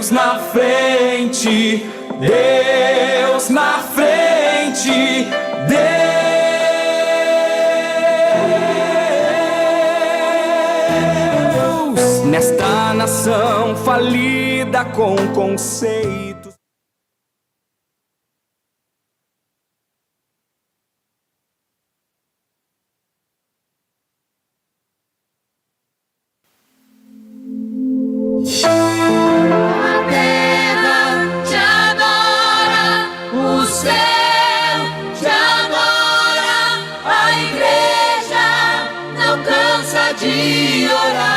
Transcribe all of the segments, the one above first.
Deus na frente, Deus na frente, Deus nesta nação falida com conceitos. De orar,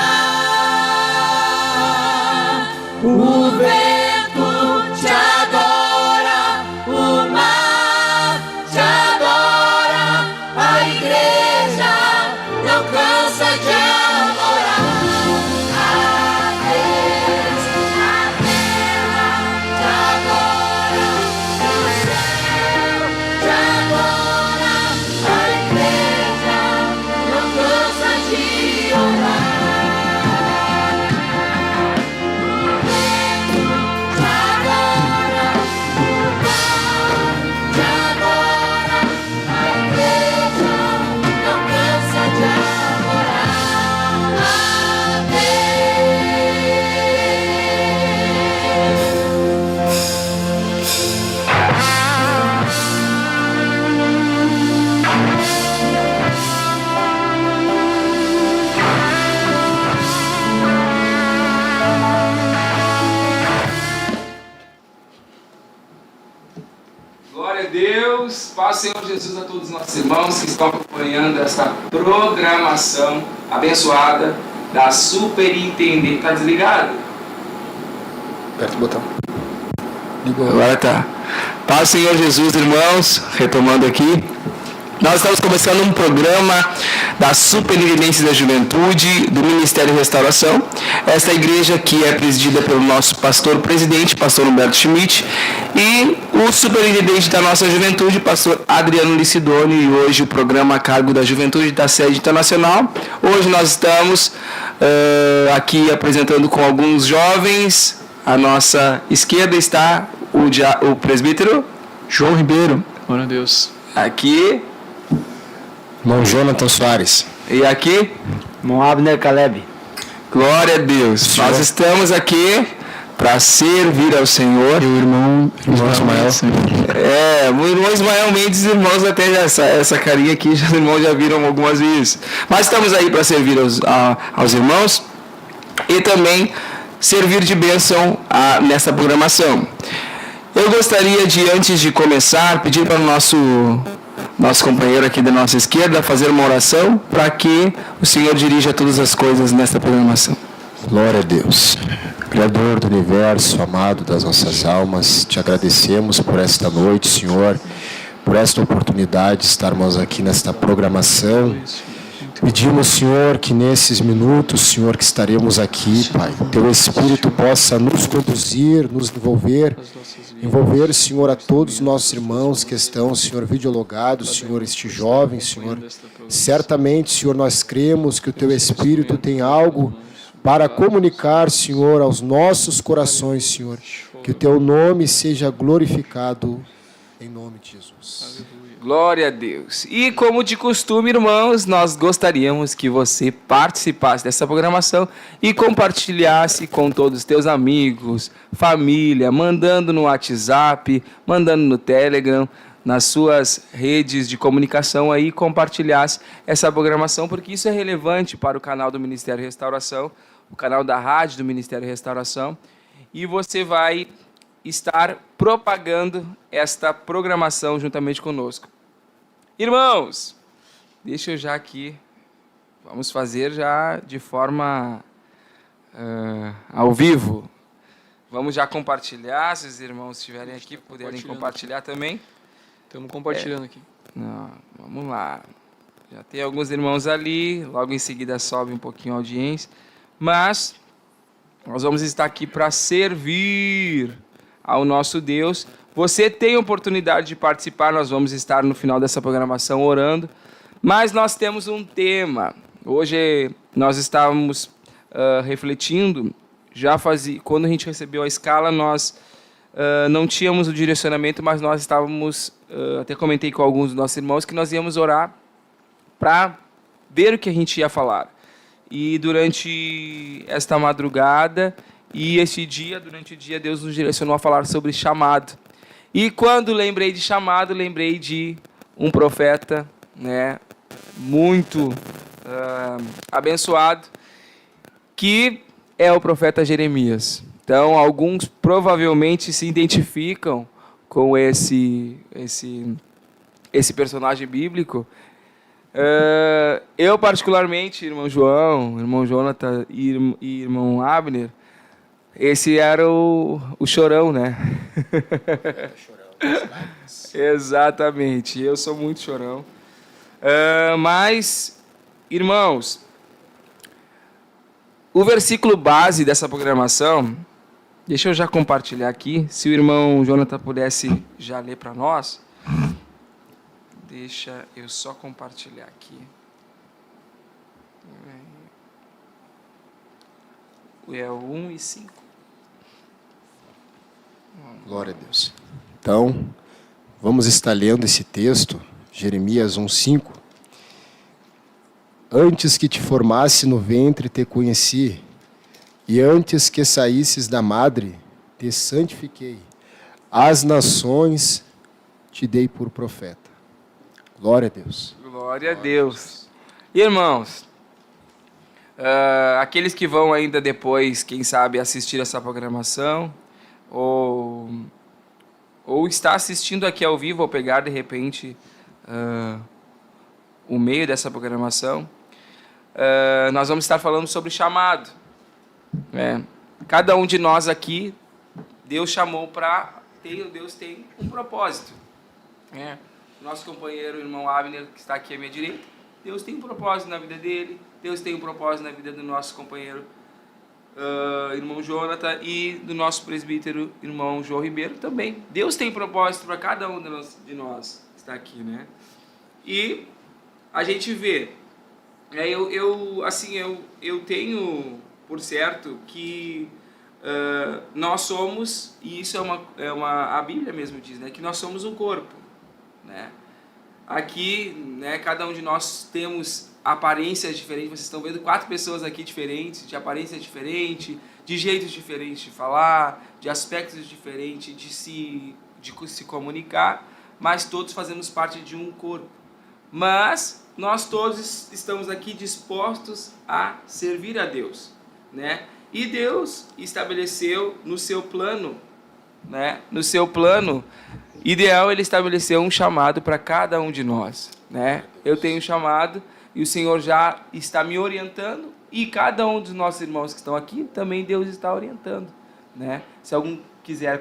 o vento te adora, o mar te adora, a igreja não cansa de adorar. A Deus, a terra te adora, o céu te adora, a igreja não cansa de orar. Paz, Senhor Jesus, a todos os nossos irmãos que estão acompanhando essa programação abençoada da Superintendente. Está desligado? Aperta o botão. Ligou. Agora tá. Paz, Senhor Jesus, irmãos, retomando aqui. Nós estamos começando um programa da Superintendência da Juventude, do Ministério Restauração. Esta igreja que é presidida pelo nosso pastor-presidente, pastor Humberto Schmidt, e o superintendente da nossa juventude, pastor Adriano Licidoni, e hoje o programa a cargo da juventude da sede internacional. Hoje nós estamos aqui apresentando com alguns jovens. À nossa esquerda está o presbítero João Ribeiro. Glória a Deus. Aqui... Irmão Jonathan Soares. E aqui? Irmão Abner Caleb. Glória a Deus. Senhor. Nós estamos aqui para servir ao Senhor. E o irmão Ismael. O irmão Ismael Mendes, irmãos, até essa carinha aqui, os irmãos já viram algumas vezes. Mas estamos aí para servir aos irmãos e também servir de bênção nessa programação. Eu gostaria de, antes de começar, pedir para o nosso companheiro aqui da nossa esquerda fazer uma oração para que o Senhor dirija todas as coisas nesta programação. Glória a Deus. Criador do universo, amado das nossas almas, te agradecemos por esta noite, Senhor, por esta oportunidade de estarmos aqui nesta programação. Pedimos, Senhor, que nesses minutos, Senhor, que estaremos aqui, Pai, Teu Espírito possa nos conduzir, nos envolver, Senhor, a todos os nossos irmãos que estão, Senhor, videologados, Senhor, este jovem, Senhor. Certamente, Senhor, nós cremos que o Teu Espírito tem algo para comunicar, Senhor, aos nossos corações, Senhor. Que o Teu nome seja glorificado, em nome de Jesus. Glória a Deus. E como de costume, irmãos, nós gostaríamos que você participasse dessa programação e compartilhasse com todos os teus amigos, família, mandando no WhatsApp, mandando no Telegram, nas suas redes de comunicação aí, compartilhasse essa programação, porque isso é relevante para o canal do Ministério Restauração, o canal da rádio do Ministério Restauração, e você vai estar propagando esta programação juntamente conosco. Irmãos, deixa eu já aqui, vamos fazer já de forma ao vivo. Vamos já compartilhar, se os irmãos estiverem aqui, puderem compartilhar também. Estamos compartilhando aqui. Não, vamos lá. Já tem alguns irmãos ali, logo em seguida sobe um pouquinho a audiência. Mas nós vamos estar aqui para servir ao nosso Deus. Você tem oportunidade de participar, nós vamos estar no final dessa programação orando. Mas nós temos um tema. Hoje nós estávamos refletindo quando a gente recebeu a escala, nós não tínhamos o direcionamento, mas nós estávamos, até comentei com alguns dos nossos irmãos, que nós íamos orar para ver o que a gente ia falar. E durante esta madrugada e durante o dia, Deus nos direcionou a falar sobre chamado. E quando lembrei de chamado, lembrei de um profeta, né, muito abençoado, que é o profeta Jeremias. Então, alguns provavelmente se identificam com esse personagem bíblico. Eu, particularmente, irmão João, irmão Jonathan e irmão Abner, esse era o chorão, né? Exatamente, eu sou muito chorão. Mas, irmãos, o versículo base dessa programação, deixa eu já compartilhar aqui, se o irmão Jonathan pudesse já ler para nós. Deixa eu só compartilhar aqui. É o 1 e 5. Glória a Deus. Então, vamos estar lendo esse texto, Jeremias 1:5. Antes que te formasse no ventre te conheci, e antes que saísses da madre te santifiquei. Às nações te dei por profeta. Glória a Deus. Glória a Deus. Irmãos, aqueles que vão ainda depois, quem sabe, assistir essa programação, ou está assistindo aqui ao vivo, ou pegar de repente o meio dessa programação, nós vamos estar falando sobre chamado. Cada um de nós aqui, Deus chamou para... Deus tem um propósito. Nosso companheiro, o irmão Abner, que está aqui à minha direita, Deus tem um propósito na vida dele, Deus tem um propósito na vida do nosso companheiro, irmão Jonathan, e do nosso presbítero, irmão João Ribeiro também. Deus tem propósito para cada um de nós que está aqui, né? E a gente vê, eu tenho por certo que nós somos, e isso a Bíblia mesmo diz, né, que nós somos um corpo, né? Aqui, né, cada um de nós temos aparências diferentes. Vocês estão vendo 4 pessoas aqui diferentes, de aparência diferente, de jeitos diferentes de falar, de aspectos diferentes de se comunicar, mas todos fazemos parte de um corpo. Mas nós todos estamos aqui dispostos a servir a Deus, né? E Deus estabeleceu no seu plano, né? No seu plano ideal, Ele estabeleceu um chamado para cada um de nós, né? Eu tenho um chamado e o Senhor já está me orientando, e cada um dos nossos irmãos que estão aqui também Deus está orientando, né? Se algum quiser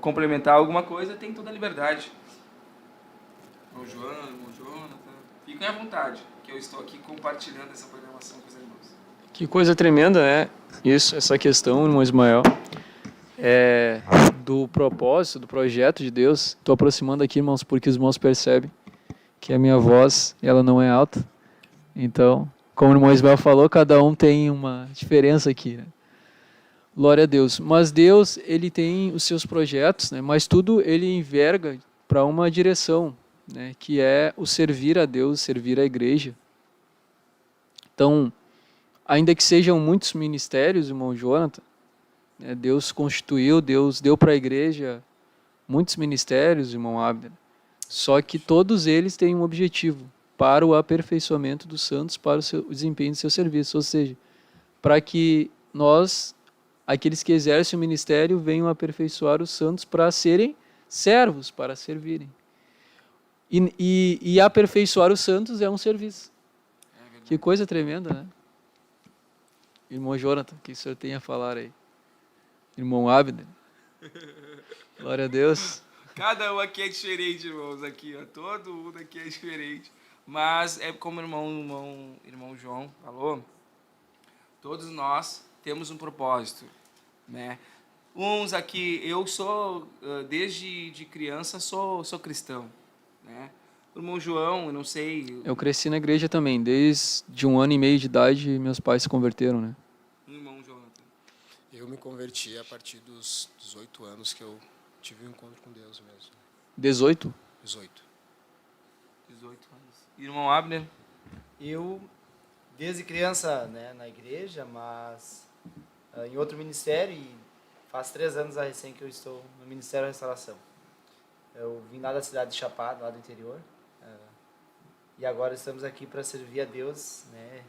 complementar alguma coisa, tem toda a liberdade. Irmão João, irmão Jonathan, fiquem à vontade, que eu estou aqui compartilhando essa programação com os irmãos. Que coisa tremenda, né? Essa questão, irmão Ismael, do propósito, do projeto de Deus. Estou aproximando aqui, irmãos, porque os irmãos percebem que a minha voz, ela não é alta. Então, como o irmão Ismael falou, cada um tem uma diferença aqui, né? Glória a Deus. Mas Deus, Ele tem os seus projetos, né? Mas tudo Ele enverga para uma direção, né? Que é o servir a Deus, servir a igreja. Então, ainda que sejam muitos ministérios, irmão Jonathan, né? Deus constituiu, Deus deu para a igreja muitos ministérios, irmão Abner. Só que todos eles têm um objetivo, para o aperfeiçoamento dos santos, para o desempenho do seu serviço. Ou seja, para que nós, aqueles que exercem o ministério, venham aperfeiçoar os santos para serem servos, para servirem. E aperfeiçoar os santos é um serviço. Que coisa tremenda, né? Irmão Jonathan, o que o senhor tem a falar aí? Irmão Abner? Glória a Deus. Cada um aqui é diferente, irmãos, aqui, ó. Todo mundo aqui é diferente. Mas é como o irmão João falou, todos nós temos um propósito, né? Uns aqui, eu sou, desde de criança, sou cristão, né? O irmão João, eu não sei... Eu cresci na igreja também, desde 1 ano e meio de idade, meus pais se converteram, né? Irmão Jonathan. converti a partir dos 18 anos que eu tive um encontro com Deus mesmo. 18? 18. 18 anos. Irmão Abner? Eu, desde criança, né, na igreja, mas em outro ministério, e faz 3 anos a recém que eu estou no Ministério da Restauração. Eu vim lá da cidade de Chapada, lá do interior, e agora estamos aqui para servir a Deus, né,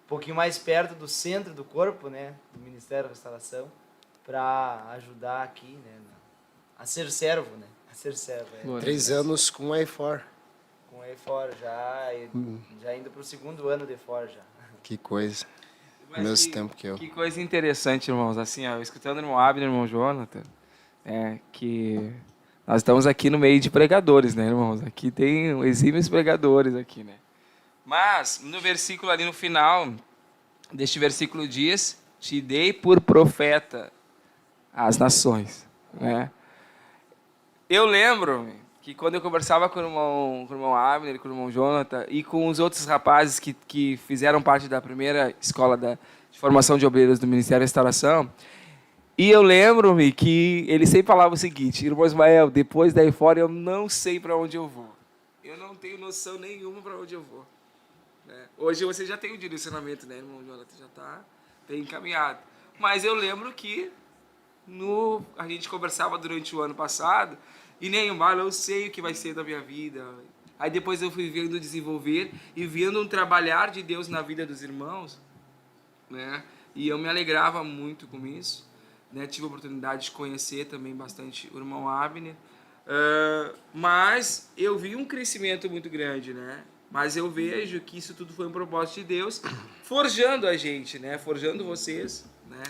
um pouquinho mais perto do centro do corpo, né, do Ministério da Restauração, para ajudar aqui, né, a ser servo, né, a ser servo. Glória. 3 anos com a EFOR. Com a EFOR, já indo para o 2º ano de EFOR já. Que coisa. Mas Mesmo tempo que eu. Que coisa interessante, irmãos. Assim, ó, escutando o irmão Abner, o irmão Jonathan, que nós estamos aqui no meio de pregadores, né, irmãos? Aqui tem exímios pregadores aqui, né? Mas, no versículo ali no final, deste versículo diz, te dei por profeta às nações, né? Eu lembro que quando eu conversava com o irmão Abner, com o irmão Jonathan e com os outros rapazes que fizeram parte da primeira escola de formação de obreiros do Ministério da Restauração, e eu lembro-me que ele sempre falava o seguinte: irmão Ismael, depois daí fora eu não sei para onde eu vou. Eu não tenho noção nenhuma para onde eu vou. Né? Hoje você já tem o direcionamento, né, irmão Jonathan? Já está bem encaminhado. Mas eu lembro que a gente conversava durante o ano passado e nem eu sei o que vai ser da minha vida. Aí depois eu fui vendo desenvolver e vendo um trabalhar de Deus na vida dos irmãos, né? E eu me alegrava muito com isso, né? Tive a oportunidade de conhecer também bastante o irmão Abner, mas eu vi um crescimento muito grande, né? Mas eu vejo que isso tudo foi um propósito de Deus, forjando a gente, né? Forjando vocês, né?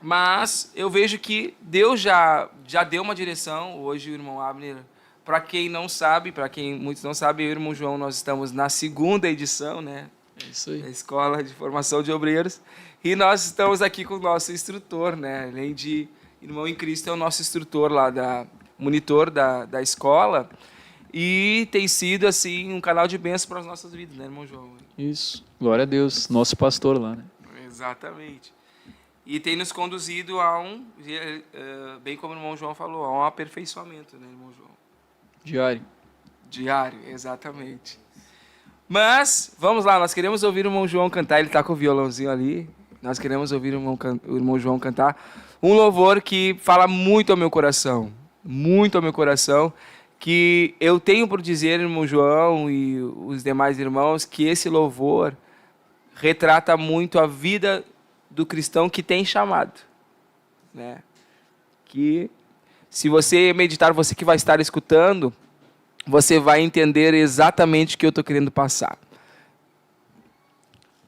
Mas eu vejo que Deus já deu uma direção. Hoje o irmão Abner, para quem não sabe, para quem muitos não sabem, eu e o irmão João, nós estamos na 2ª edição, né? É isso aí. Da Escola de Formação de Obreiros. E nós estamos aqui com o nosso instrutor, né? Além de irmão em Cristo, é o nosso instrutor lá, monitor da escola. E tem sido, assim, um canal de bênção para as nossas vidas, né, irmão João? Isso. Glória a Deus. Nosso pastor lá, né? Exatamente. E tem nos conduzido a bem como o irmão João falou, a um aperfeiçoamento, né, irmão João? Diário, exatamente. Mas, vamos lá, nós queremos ouvir o irmão João cantar, ele está com o violãozinho ali, nós queremos ouvir o irmão João cantar um louvor que fala muito ao meu coração, que eu tenho por dizer, irmão João e os demais irmãos, que esse louvor retrata muito a vida do cristão que tem chamado, né? Que se você meditar, você que vai estar escutando, você vai entender exatamente o que eu estou querendo passar.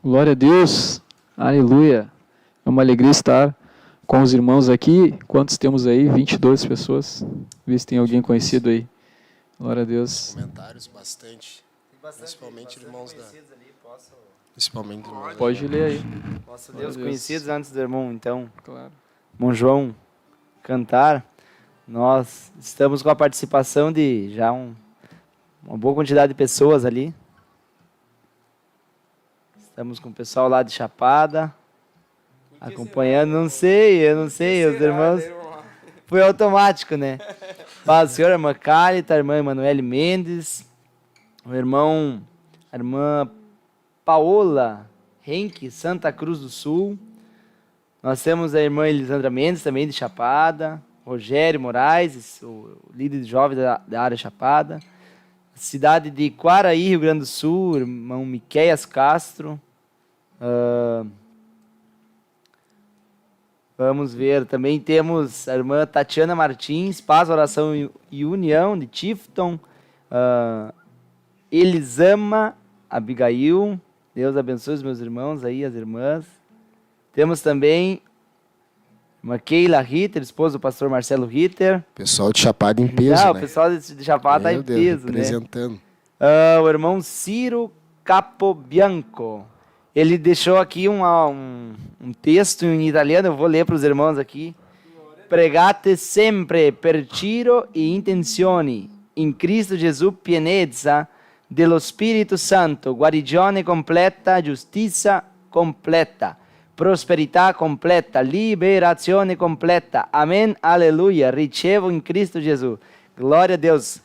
Glória a Deus. Aleluia. É uma alegria estar com os irmãos aqui. Quantos temos aí? 22 pessoas. Vê se tem alguém conhecido aí. Glória a Deus. Comentários bastante. Principalmente irmãos da... Ali, Principalmente irmãos. Pode ler aí. posso Glória Deus a Deus. conhecidos antes do irmão, então, Claro. irmão João, cantar. Nós estamos com a participação de já uma boa quantidade de pessoas ali. Estamos com o pessoal lá de Chapada, acompanhando. Eu não sei, os irmãos. Foi automático, né? Paz do Senhor, a irmã Cálita, a irmã Emanuele Mendes, a irmã Paola Henke, Santa Cruz do Sul. Nós temos a irmã Elisandra Mendes, também de Chapada. Rogério Moraes, o líder de jovens da área Chapada. Cidade de Quaraí, Rio Grande do Sul, irmão Miqueias Castro. Vamos ver, também temos a irmã Tatiana Martins, Paz, Oração e União, de Tifton. Elisama Abigail, Deus abençoe os meus irmãos aí, as irmãs. Temos também uma Keila Ritter, esposa do pastor Marcelo Ritter. Pessoal de Chapada em peso, né? O pessoal de Chapada está em peso, né? Representando. O irmão Ciro Capobianco. Ele deixou aqui um texto em italiano, eu vou ler para os irmãos aqui. Pregate sempre per tiro e intenzioni, in Cristo Gesù pienezza dello Spirito Santo, guarigione completa, giustizia completa, prosperità completa, liberazione completa. Amém, aleluia. Ricevo em Cristo Jesus. Glória a Deus.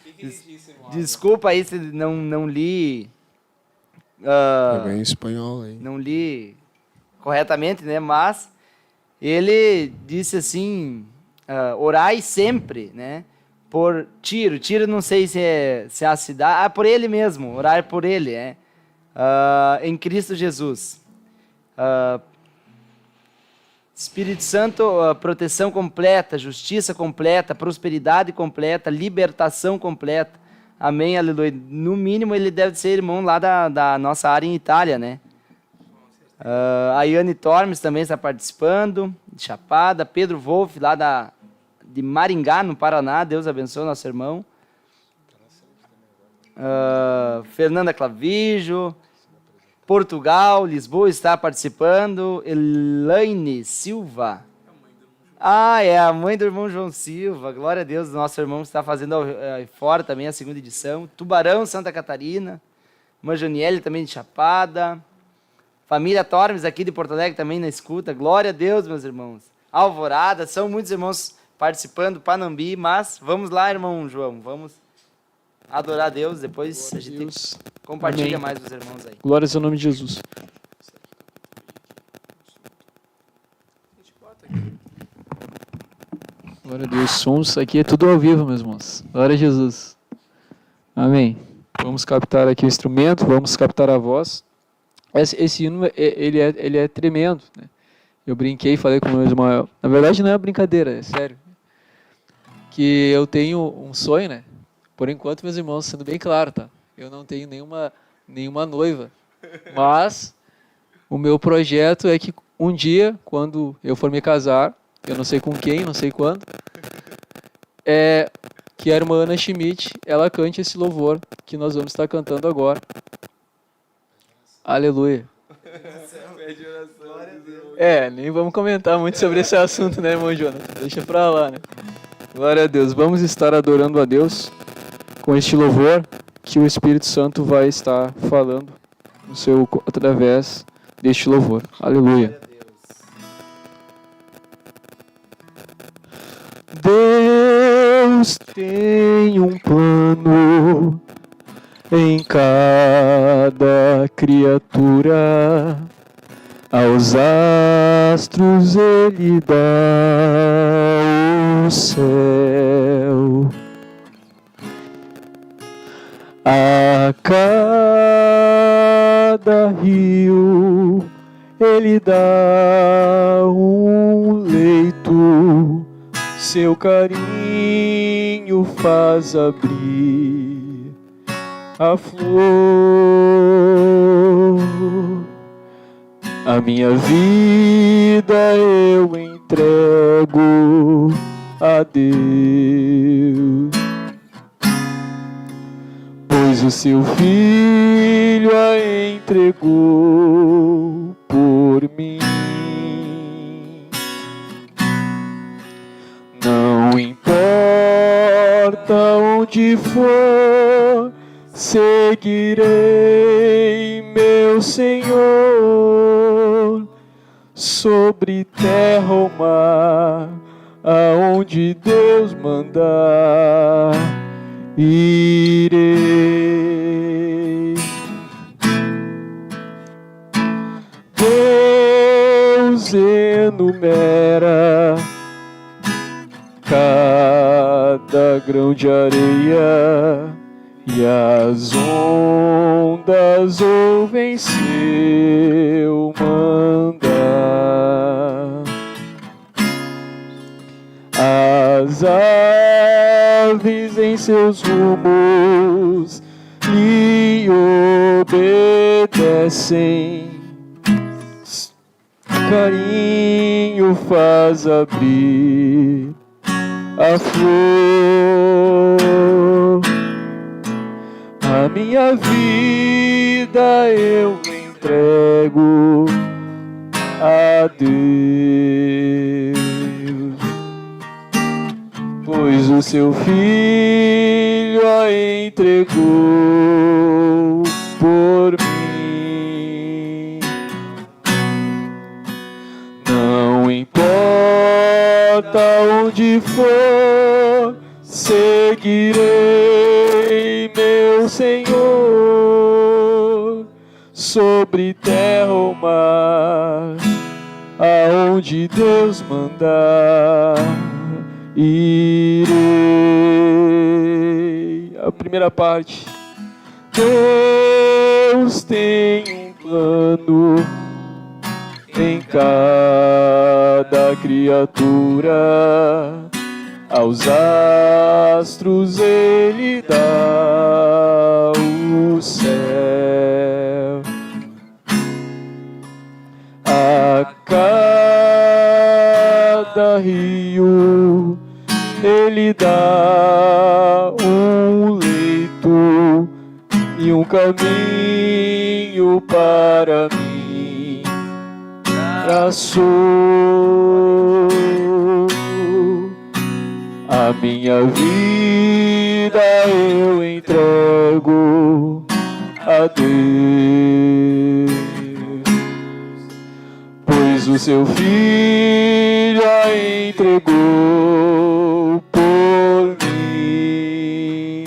Desculpa aí se não li. Também em espanhol, hein? Não li corretamente, né? Mas ele disse assim: orai sempre, né? Por Tiro. Tiro, não sei se é a cidade. Por ele mesmo. Orar por ele, em Cristo Jesus. Espírito Santo, proteção completa, justiça completa, prosperidade completa, libertação completa. Amém, aleluia. No mínimo, ele deve ser irmão lá da nossa área em Itália, né? A Yane Tormes também está participando, de Chapada. Pedro Wolff, lá de Maringá, no Paraná. Deus abençoe o nosso irmão. Fernanda Clavijo. Portugal, Lisboa está participando. Elaine Silva. É a mãe do irmão João Silva. Glória a Deus, nosso irmão está fazendo aí fora também a segunda edição. Tubarão, Santa Catarina. Manjaniele também de Chapada. Família Tormes aqui de Porto Alegre também na escuta. Glória a Deus, meus irmãos. Alvorada, são muitos irmãos participando, Panambi, mas vamos lá, irmão João, vamos adorar a Deus, depois a gente compartilha Amém. mais os irmãos aí. Glórias ao nome de Jesus. Glória a Deus. Sons aqui é tudo ao vivo, meus irmãos. Glória a Jesus. Amém. Vamos captar aqui o instrumento, vamos captar a voz. Esse hino, ele é tremendo, né? Eu brinquei e falei com o meu Ismael. Na verdade não é brincadeira, é sério. Que eu tenho um sonho, né? Por enquanto, meus irmãos, sendo bem claro, tá? Eu não tenho nenhuma noiva. Mas o meu projeto é que um dia, quando eu for me casar, eu não sei com quem, não sei quando, que a irmã Ana Schmidt, ela cante esse louvor que nós vamos estar cantando agora. Aleluia. Nem vamos comentar muito sobre esse assunto, né, irmão Jonas? Deixa pra lá, né? Glória a Deus. Vamos estar adorando a Deus com este louvor que o Espírito Santo vai estar falando através deste louvor. Aleluia. Deus tem um plano em cada criatura, aos astros ele dá o céu, a cada rio ele dá um leito, seu carinho faz abrir a flor. A minha vida eu entrego a Deus, pois o seu filho a entregou por mim. Não importa onde for, seguirei meu Senhor, sobre terra ou mar, aonde Deus mandar, irei. Deus enumera cada grão de areia, e as ondas ouvem seu mandar. As aves em seus rumos lhe obedecem, carinho faz abrir a flor. A minha vida eu entrego a Deus, pois o seu filho a entregou por mim. importa onde for, seguirei meu Senhor, sobre terra ou mar, aonde Deus mandar, irei. A primeira parte. Deus tem um plano em cada criatura, aos astros Ele dá o céu, a cada rio Ele dá um leito e um caminho para mim traçou. A minha vida eu entrego a Deus, pois o seu Filho a entregou por mim.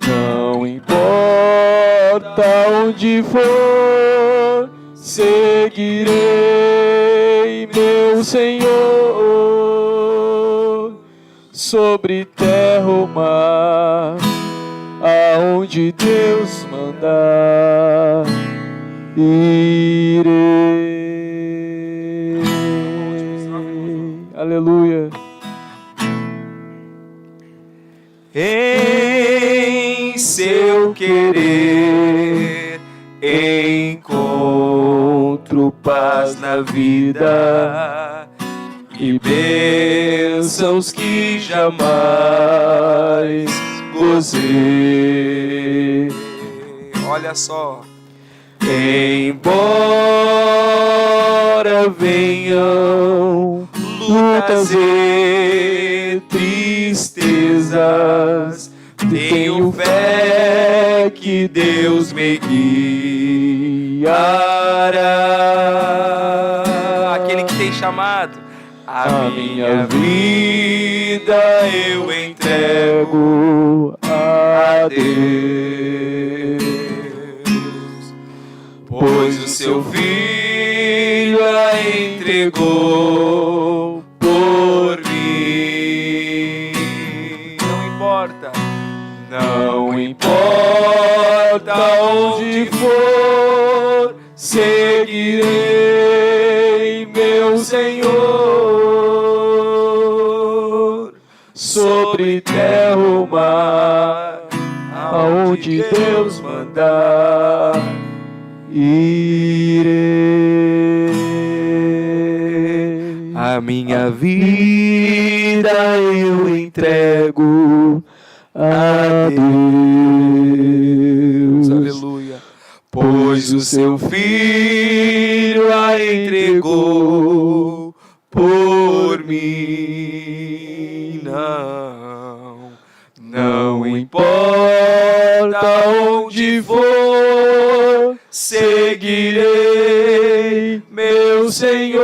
Não importa onde for, seguirei meu Senhor, sobre terra ou mar, aonde Deus mandar, irei. Aleluia. Em seu querer encontro paz na vida e bênçãos que jamais gozei. Olha só. Embora venham lutas e tristezas, tenho fé que Deus me guiará. Aquele que tem chamado, a minha vida eu entrego a Deus, pois o seu Filho a entregou por mim. Não importa onde for, seguirei meu Senhor, sobre terra ou mar, aonde Deus mandar, irei. A minha vida eu entrego a Deus, aleluia, pois o seu Filho a entregou por mim. Não importa onde for, seguirei meu Senhor,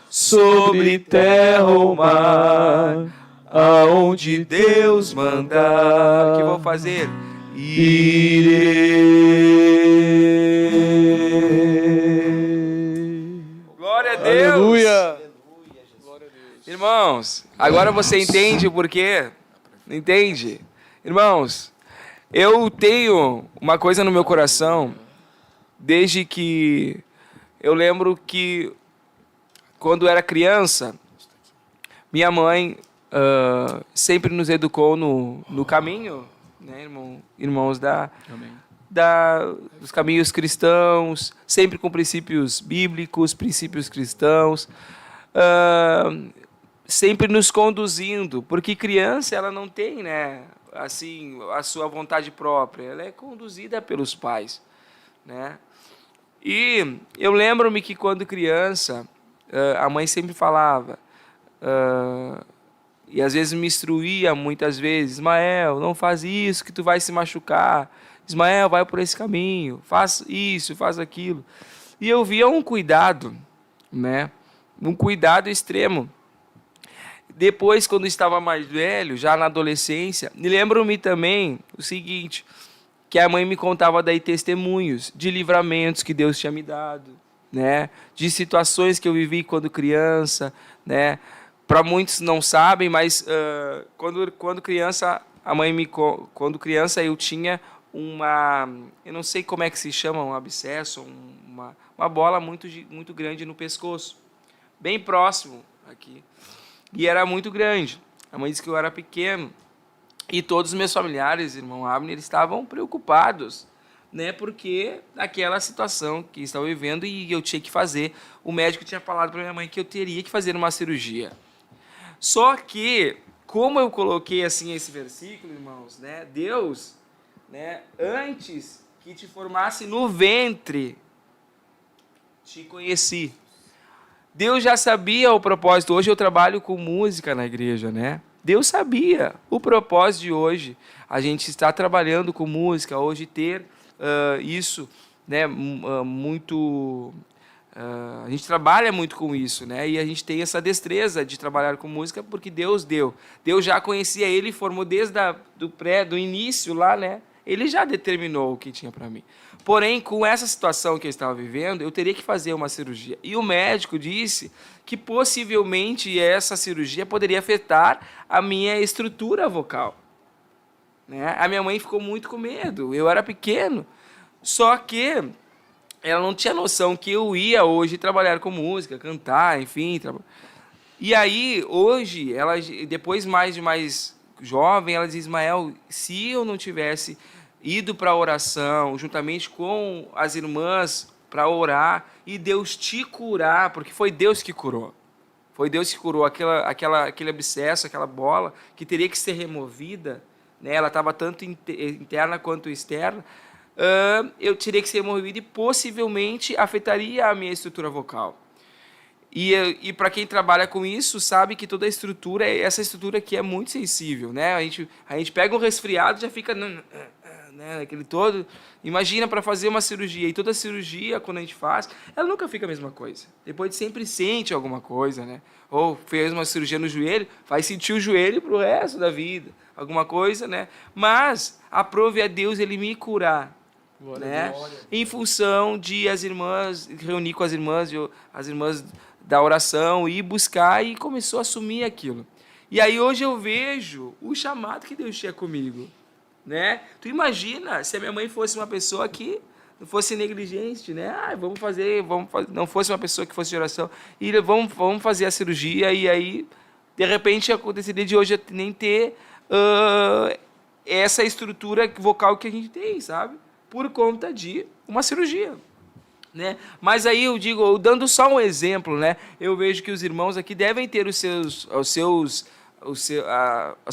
sobre terra ou mar, aonde Deus mandar. O que vou fazer? Irei. Glória a Deus. Aleluia. Irmãos, agora você entende o porquê? Entende? Irmãos, eu tenho uma coisa no meu coração, desde que eu lembro que quando era criança, minha mãe sempre nos educou no caminho, né, irmãos, dos caminhos cristãos, sempre com princípios bíblicos, princípios cristãos, sempre nos conduzindo, porque criança ela não tem, né, assim, a sua vontade própria, ela é conduzida pelos pais, né? E eu lembro-me que quando criança, a mãe sempre falava, e às vezes me instruía muitas vezes: Ismael, não faz isso que tu vai se machucar, Ismael, vai por esse caminho, faz isso, faz aquilo. E eu via um cuidado, né? Um cuidado extremo. Depois, quando estava mais velho, já na adolescência, me lembro-me também o seguinte, que a mãe me contava daí testemunhos de livramentos que Deus tinha me dado, né? De situações que eu vivi quando criança, né? Para muitos não sabem, mas quando criança, quando criança eu tinha eu não sei como é que se chama, um abscesso, uma bola muito grande no pescoço, bem próximo aqui. E era muito grande. A mãe disse que eu era pequeno. E todos os meus familiares, irmão Abner, estavam preocupados, né? Porque aquela situação que estava vivendo e eu tinha que fazer. O médico tinha falado para minha mãe que eu teria que fazer uma cirurgia. Só que, como eu coloquei assim esse versículo, irmãos, né? Deus, né? Antes que te formasse no ventre, te conheci. Deus já sabia o propósito. Hoje eu trabalho com música na igreja, né? Deus sabia o propósito de hoje. A gente está trabalhando com música, hoje ter isso, né? A gente trabalha muito com isso, né? E a gente tem essa destreza de trabalhar com música porque Deus deu. Deus já conhecia ele, formou desde do início lá, né? Ele já determinou o que tinha para mim. Porém, com essa situação que eu estava vivendo, eu teria que fazer uma cirurgia. E o médico disse que possivelmente essa cirurgia poderia afetar a minha estrutura vocal, né? A minha mãe ficou muito com medo. Eu era pequeno. Só que ela não tinha noção que eu ia hoje trabalhar com música, cantar, enfim. E aí, hoje, depois mais jovem, ela diz, Ismael, se eu não tivesse ido para a oração, juntamente com as irmãs, para orar, e Deus te curar, porque foi Deus que curou. Foi Deus que curou aquele abscesso, aquela bola, que teria que ser removida, né? Ela estava tanto interna quanto externa. Eu teria que ser removida e possivelmente afetaria a minha estrutura vocal. E para quem trabalha com isso, sabe que toda a estrutura, essa estrutura aqui é muito sensível, né? A gente pega um resfriado, já fica, né, aquele todo. Imagina para fazer uma cirurgia, e toda cirurgia, quando a gente faz, ela nunca fica a mesma coisa. Depois sempre sente alguma coisa, né? Ou fez uma cirurgia no joelho, vai sentir o joelho para o resto da vida, alguma coisa, né? Mas aprove a Deus ele me curar, né? Em função de as irmãs, reunir com as irmãs da oração, ir buscar, e começou a assumir aquilo. E aí hoje eu vejo o chamado que Deus tinha comigo, né? Tu imagina se a minha mãe fosse uma pessoa que não fosse negligente, né? Vamos fazer, não fosse uma pessoa que fosse de oração, e vamos fazer a cirurgia, e aí, de repente, aconteceria de hoje nem ter essa estrutura vocal que a gente tem, sabe? Por conta de uma cirurgia, né? Mas aí eu digo, dando só um exemplo, né? Eu vejo que os irmãos aqui devem ter as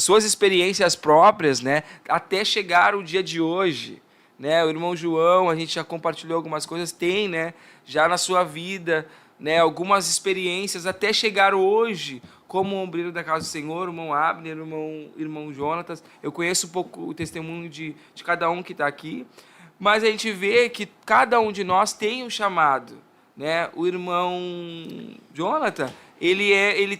suas experiências próprias, né? Até chegar o dia de hoje, né? O irmão João, a gente já compartilhou algumas coisas, tem, né? Já na sua vida, né? Algumas experiências até chegar hoje como ombreiro da casa do Senhor, o irmão Abner, o irmão Jonatas. Eu conheço um pouco o testemunho de cada um que está aqui, mas a gente vê que cada um de nós tem um chamado, né? O irmão Jonathan, ele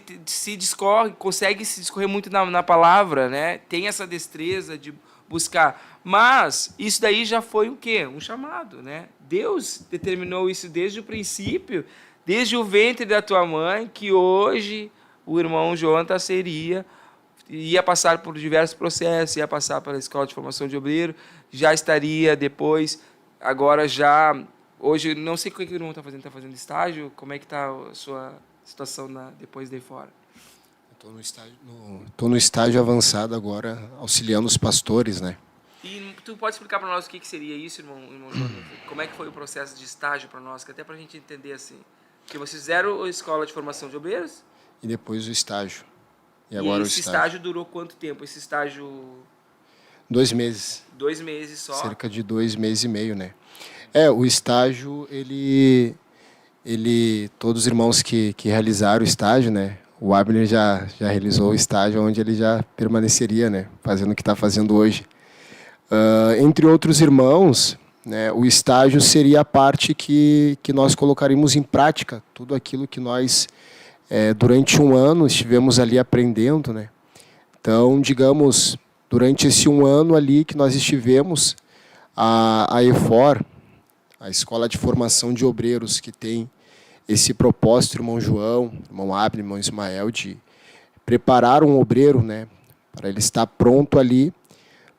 consegue se discorrer muito na palavra, né? Tem essa destreza de buscar. Mas isso daí já foi o quê? Um chamado, né? Deus determinou isso desde o princípio, desde o ventre da tua mãe, que hoje o irmão Jonathan ia passar por diversos processos, ia passar pela escola de formação de obreiro, já estaria depois, agora já, hoje, não sei o que o irmão está fazendo estágio, como é que está a sua situação depois daí fora? Estou no estágio avançado agora, auxiliando os pastores, né? E tu pode explicar para nós o que seria isso, irmão Jonathan? Como é que foi o processo de estágio para nós, que até para a gente entender assim, que vocês fizeram a escola de formação de obreiros? E depois o estágio. E agora esse estágio durou quanto tempo? Esse estágio... 2 meses. 2 meses só? Cerca de 2 meses e meio, né? O estágio, todos os irmãos que realizaram o estágio, né? O Abner já realizou o estágio onde ele já permaneceria, né? Fazendo o que está fazendo hoje. Entre outros irmãos, né, o estágio seria a parte que nós colocaríamos em prática, tudo aquilo que nós, durante um ano, estivemos ali aprendendo, né? Então, digamos, durante esse um ano ali que nós estivemos, a EFOR, a Escola de Formação de Obreiros, que tem esse propósito, irmão João, irmão Abner, irmão Ismael, de preparar um obreiro, né, para ele estar pronto ali,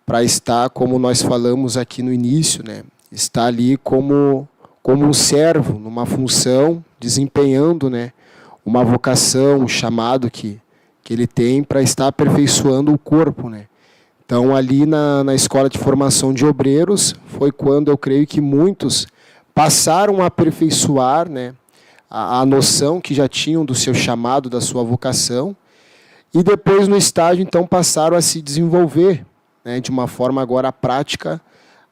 para estar, como nós falamos aqui no início, né, estar ali como um servo, numa função, desempenhando, né, uma vocação, um chamado que ele tem para estar aperfeiçoando o corpo, né. Então, ali na Escola de Formação de Obreiros, foi quando eu creio que muitos passaram a aperfeiçoar, né, a noção que já tinham do seu chamado, da sua vocação, e depois no estágio, então, passaram a se desenvolver, né, de uma forma agora prática,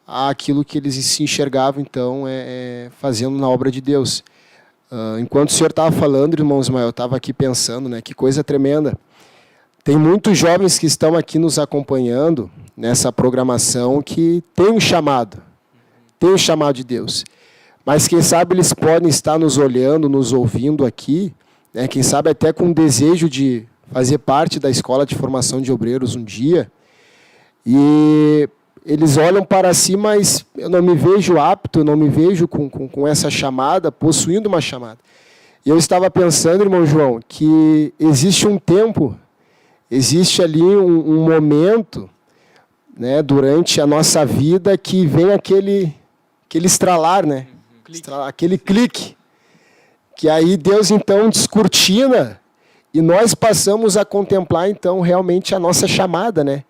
aquilo que eles se enxergavam, então, fazendo na obra de Deus. Enquanto o senhor estava falando, irmão Ismael, eu estava aqui pensando, né, que coisa tremenda. Tem muitos jovens que estão aqui nos acompanhando nessa programação que tem um chamado de Deus. Mas quem sabe eles podem estar nos olhando, nos ouvindo aqui, né, quem sabe até com o desejo de fazer parte da Escola de Formação de Obreiros um dia, e eles olham para si, mas eu não me vejo apto, eu não me vejo com essa chamada, possuindo uma chamada. E eu estava pensando, irmão João, que existe um tempo, existe ali um momento, né, durante a nossa vida que vem aquele estralar, né? Aquele clique. Que aí Deus, então, descortina e nós passamos a contemplar, então, realmente a nossa chamada, né?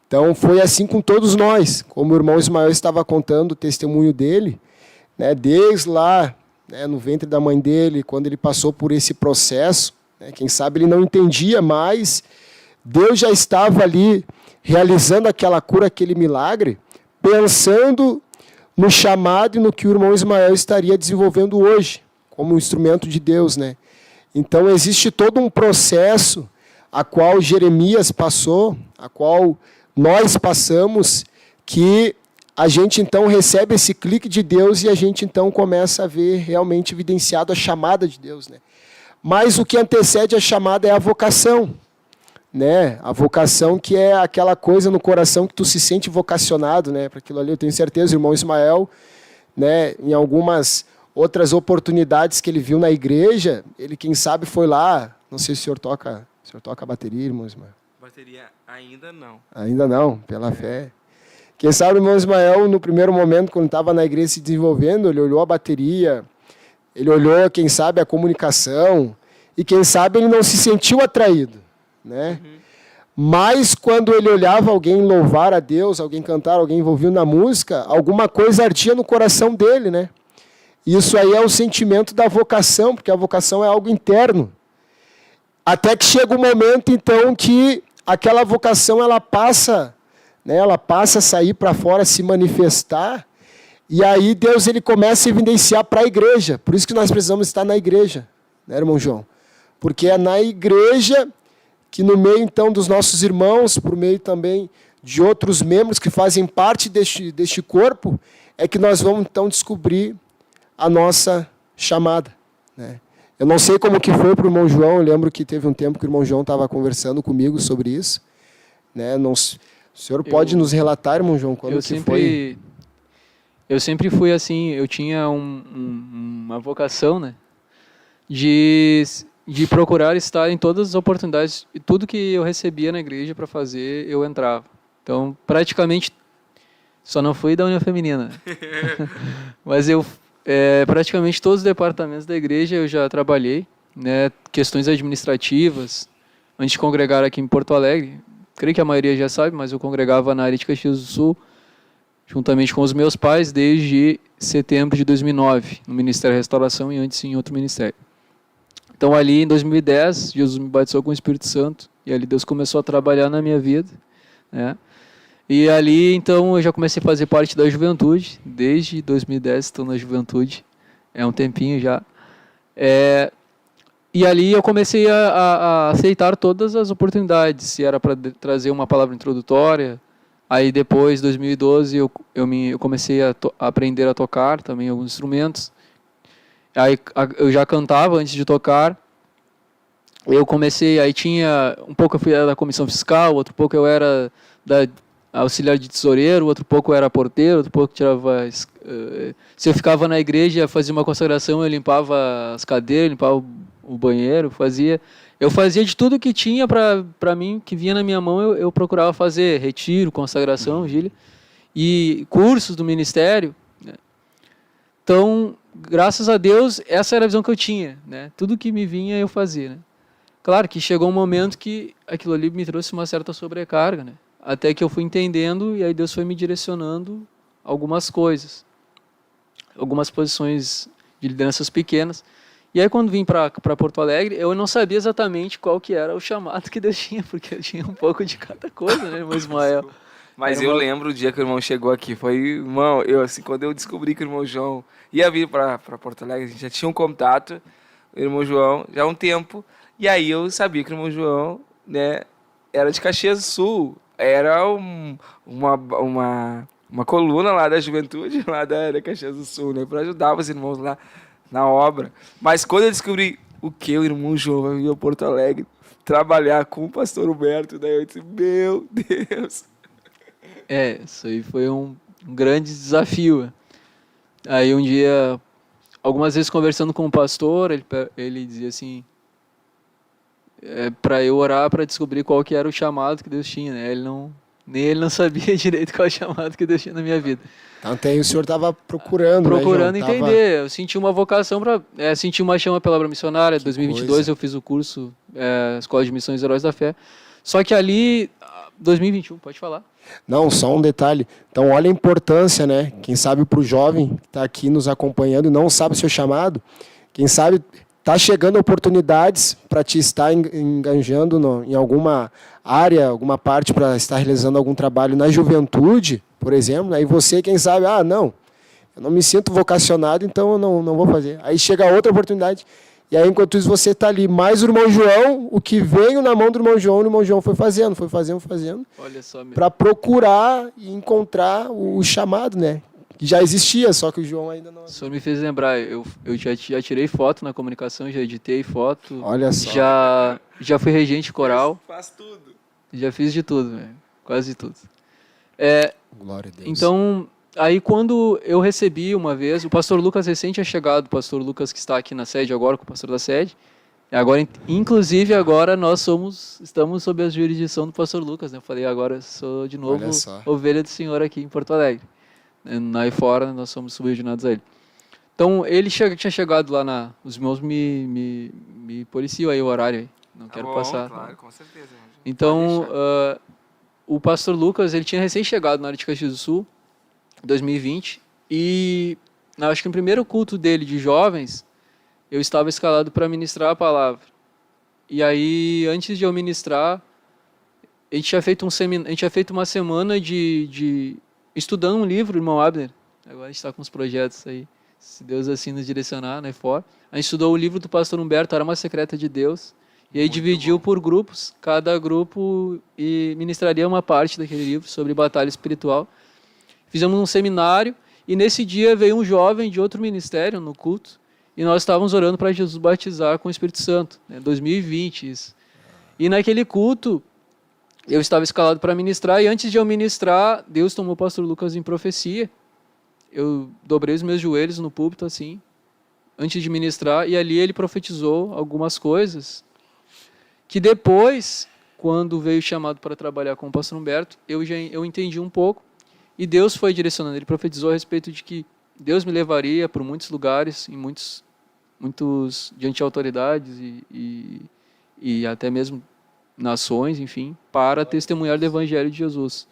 Então, foi assim com todos nós. Como o irmão Ismael estava contando o testemunho dele, né, desde lá, né, no ventre da mãe dele, quando ele passou por esse processo, né, quem sabe ele não entendia, mas Deus já estava ali realizando aquela cura, aquele milagre, pensando no chamado e no que o irmão Ismael estaria desenvolvendo hoje, como um instrumento de Deus, né? Então, existe todo um processo a qual Jeremias passou, a qual nós passamos, que a gente, então, recebe esse clique de Deus e a gente, então, começa a ver realmente evidenciado a chamada de Deus, né? Mas o que antecede a chamada é a vocação, né? A vocação, que é aquela coisa no coração que tu se sente vocacionado, né, para aquilo ali. Eu tenho certeza, o irmão Ismael, né, em algumas outras oportunidades que ele viu na igreja, ele, quem sabe, foi lá, não sei se o senhor toca bateria, irmão Ismael. Bateria ainda não. Ainda não, pela fé. Quem sabe o irmão Ismael, no primeiro momento, quando estava na igreja se desenvolvendo, ele olhou a bateria, ele olhou, quem sabe, a comunicação, e quem sabe ele não se sentiu atraído, né? Mas quando ele olhava alguém louvar a Deus, alguém cantar, alguém envolvido na música, alguma coisa ardia no coração dele, né? Isso aí é o sentimento da vocação, porque a vocação é algo interno. Até que chega um momento, então, que aquela vocação ela passa, né? Ela passa a sair para fora, se manifestar, e aí Deus ele começa a evidenciar para a igreja. Por isso que nós precisamos estar na igreja, né, irmão João? Porque é na igreja que, no meio, então, dos nossos irmãos, por meio também de outros membros que fazem parte deste corpo, é que nós vamos, então, descobrir a nossa chamada, né? Eu não sei como que foi para o irmão João, eu lembro que teve um tempo que o irmão João estava conversando comigo sobre isso, né? O senhor pode nos relatar, irmão João, quando que foi? Eu sempre fui assim, eu tinha uma vocação, né, de procurar estar em todas as oportunidades, e tudo que eu recebia na igreja para fazer, eu entrava. Então, praticamente, só não fui da União Feminina, mas praticamente todos os departamentos da igreja eu já trabalhei, né, questões administrativas, antes de congregar aqui em Porto Alegre. Creio que a maioria já sabe, mas eu congregava na área de Caxias do Sul, juntamente com os meus pais, desde setembro de 2009, no Ministério da Restauração e antes em outro ministério. Então, ali em 2010, Jesus me batizou com o Espírito Santo, e ali Deus começou a trabalhar na minha vida, né? E ali, então, eu já comecei a fazer parte da juventude, desde 2010 estou na juventude, é um tempinho já. E ali eu comecei a aceitar todas as oportunidades, se era para trazer uma palavra introdutória, Aí depois, 2012, eu comecei a aprender a tocar também alguns instrumentos. Aí eu já cantava antes de tocar. Eu comecei, aí tinha, um pouco eu fui da comissão fiscal, outro pouco eu era da auxiliar de tesoureiro, outro pouco eu era porteiro, outro pouco tirava... se eu ficava na igreja, fazia uma consagração, eu limpava as cadeiras, limpava o banheiro, eu fazia de tudo que tinha para mim, que vinha na minha mão, eu procurava fazer retiro, consagração, vigília, e cursos do ministério, né? Então, graças a Deus, essa era a visão que eu tinha, né? Tudo que me vinha eu fazia, né? Claro que chegou um momento que aquilo ali me trouxe uma certa sobrecarga, né? Até que eu fui entendendo e aí Deus foi me direcionando algumas coisas, algumas posições de lideranças pequenas. E aí quando vim para Porto Alegre, eu não sabia exatamente qual que era o chamado que Deus tinha, porque eu tinha um pouco de cada coisa, né, irmão Ismael? Mas eu lembro o dia que o irmão chegou aqui, foi, irmão, quando eu descobri que o irmão João ia vir para Porto Alegre, a gente já tinha um contato, o irmão João, já há um tempo, e aí eu sabia que o irmão João, né, era de Caxias do Sul, era uma coluna lá da juventude, lá da Caxias do Sul, né, para ajudar os irmãos lá na obra. Mas quando eu descobri o irmão João vai vir a Porto Alegre trabalhar com o pastor Humberto, daí eu disse, meu Deus. Isso aí foi um grande desafio. Aí um dia, algumas vezes conversando com o pastor, ele dizia assim, para eu orar para descobrir qual que era o chamado que Deus tinha, né? Nem ele não sabia direito qual é o chamado que Deus tinha na minha vida. Então o senhor estava procurando, né, João? Entender. Eu senti uma vocação senti uma chama pela obra missionária. Em 2022 eu fiz o curso Escola de Missões Heróis da Fé. Só que ali, 2021, pode falar. Não, só um detalhe. Então, olha a importância, né? Quem sabe para o jovem que está aqui nos acompanhando e não sabe o seu chamado, quem sabe está chegando oportunidades para te estar enganjando em alguma área, alguma parte para estar realizando algum trabalho na juventude, por exemplo. Aí você, quem sabe, não, eu não me sinto vocacionado, então eu não vou fazer. Aí chega outra oportunidade. E aí, enquanto isso, você está ali, mais o irmão João, o que veio na mão do irmão João foi fazendo, para procurar e encontrar o chamado, né? Que já existia, só que o João ainda não... O senhor me fez lembrar, eu já tirei foto na comunicação, já editei foto. Olha só. Já fui regente coral. Faz tudo. Já fiz de tudo, velho. Quase tudo. Glória a Deus. Então, aí quando eu recebi uma vez, o pastor Lucas recém tinha chegado, o pastor Lucas que está aqui na sede agora, com o pastor da sede. Agora, inclusive, agora nós estamos sob a jurisdição do pastor Lucas, né? Eu falei, agora eu sou de novo ovelha do Senhor aqui em Porto Alegre. Aí fora nós somos subordinados a ele. Então, ele tinha chegado lá os irmãos me policiam aí o horário aí. Não quero passar. Claro, com certeza. Então, o pastor Lucas, ele tinha recém chegado na área de Caxias do Sul, 2020, e acho que no primeiro culto dele de jovens, eu estava escalado para ministrar a palavra. E aí, antes de eu ministrar, a gente tinha feito uma semana de estudando um livro, irmão Abner. Agora a gente está com uns projetos aí, se Deus assim nos direcionar, né, fora. A gente estudou o livro do pastor Humberto, Arma Secreta de Deus, e aí dividiu por grupos, cada grupo ministraria uma parte daquele livro sobre batalha espiritual. Fizemos um seminário, e nesse dia veio um jovem de outro ministério no culto, e nós estávamos orando para Jesus batizar com o Espírito Santo, né, 2020 isso. E naquele culto, eu estava escalado para ministrar, e antes de eu ministrar, Deus tomou o pastor Lucas em profecia. Eu dobrei os meus joelhos no púlpito, assim, antes de ministrar, e ali ele profetizou algumas coisas, que depois, quando veio chamado para trabalhar com o pastor Humberto, eu entendi um pouco, e Deus foi direcionando. Ele profetizou a respeito de que Deus me levaria por muitos lugares, em muitos diante de autoridades e até mesmo nações, enfim, para testemunhar do Evangelho de Jesus.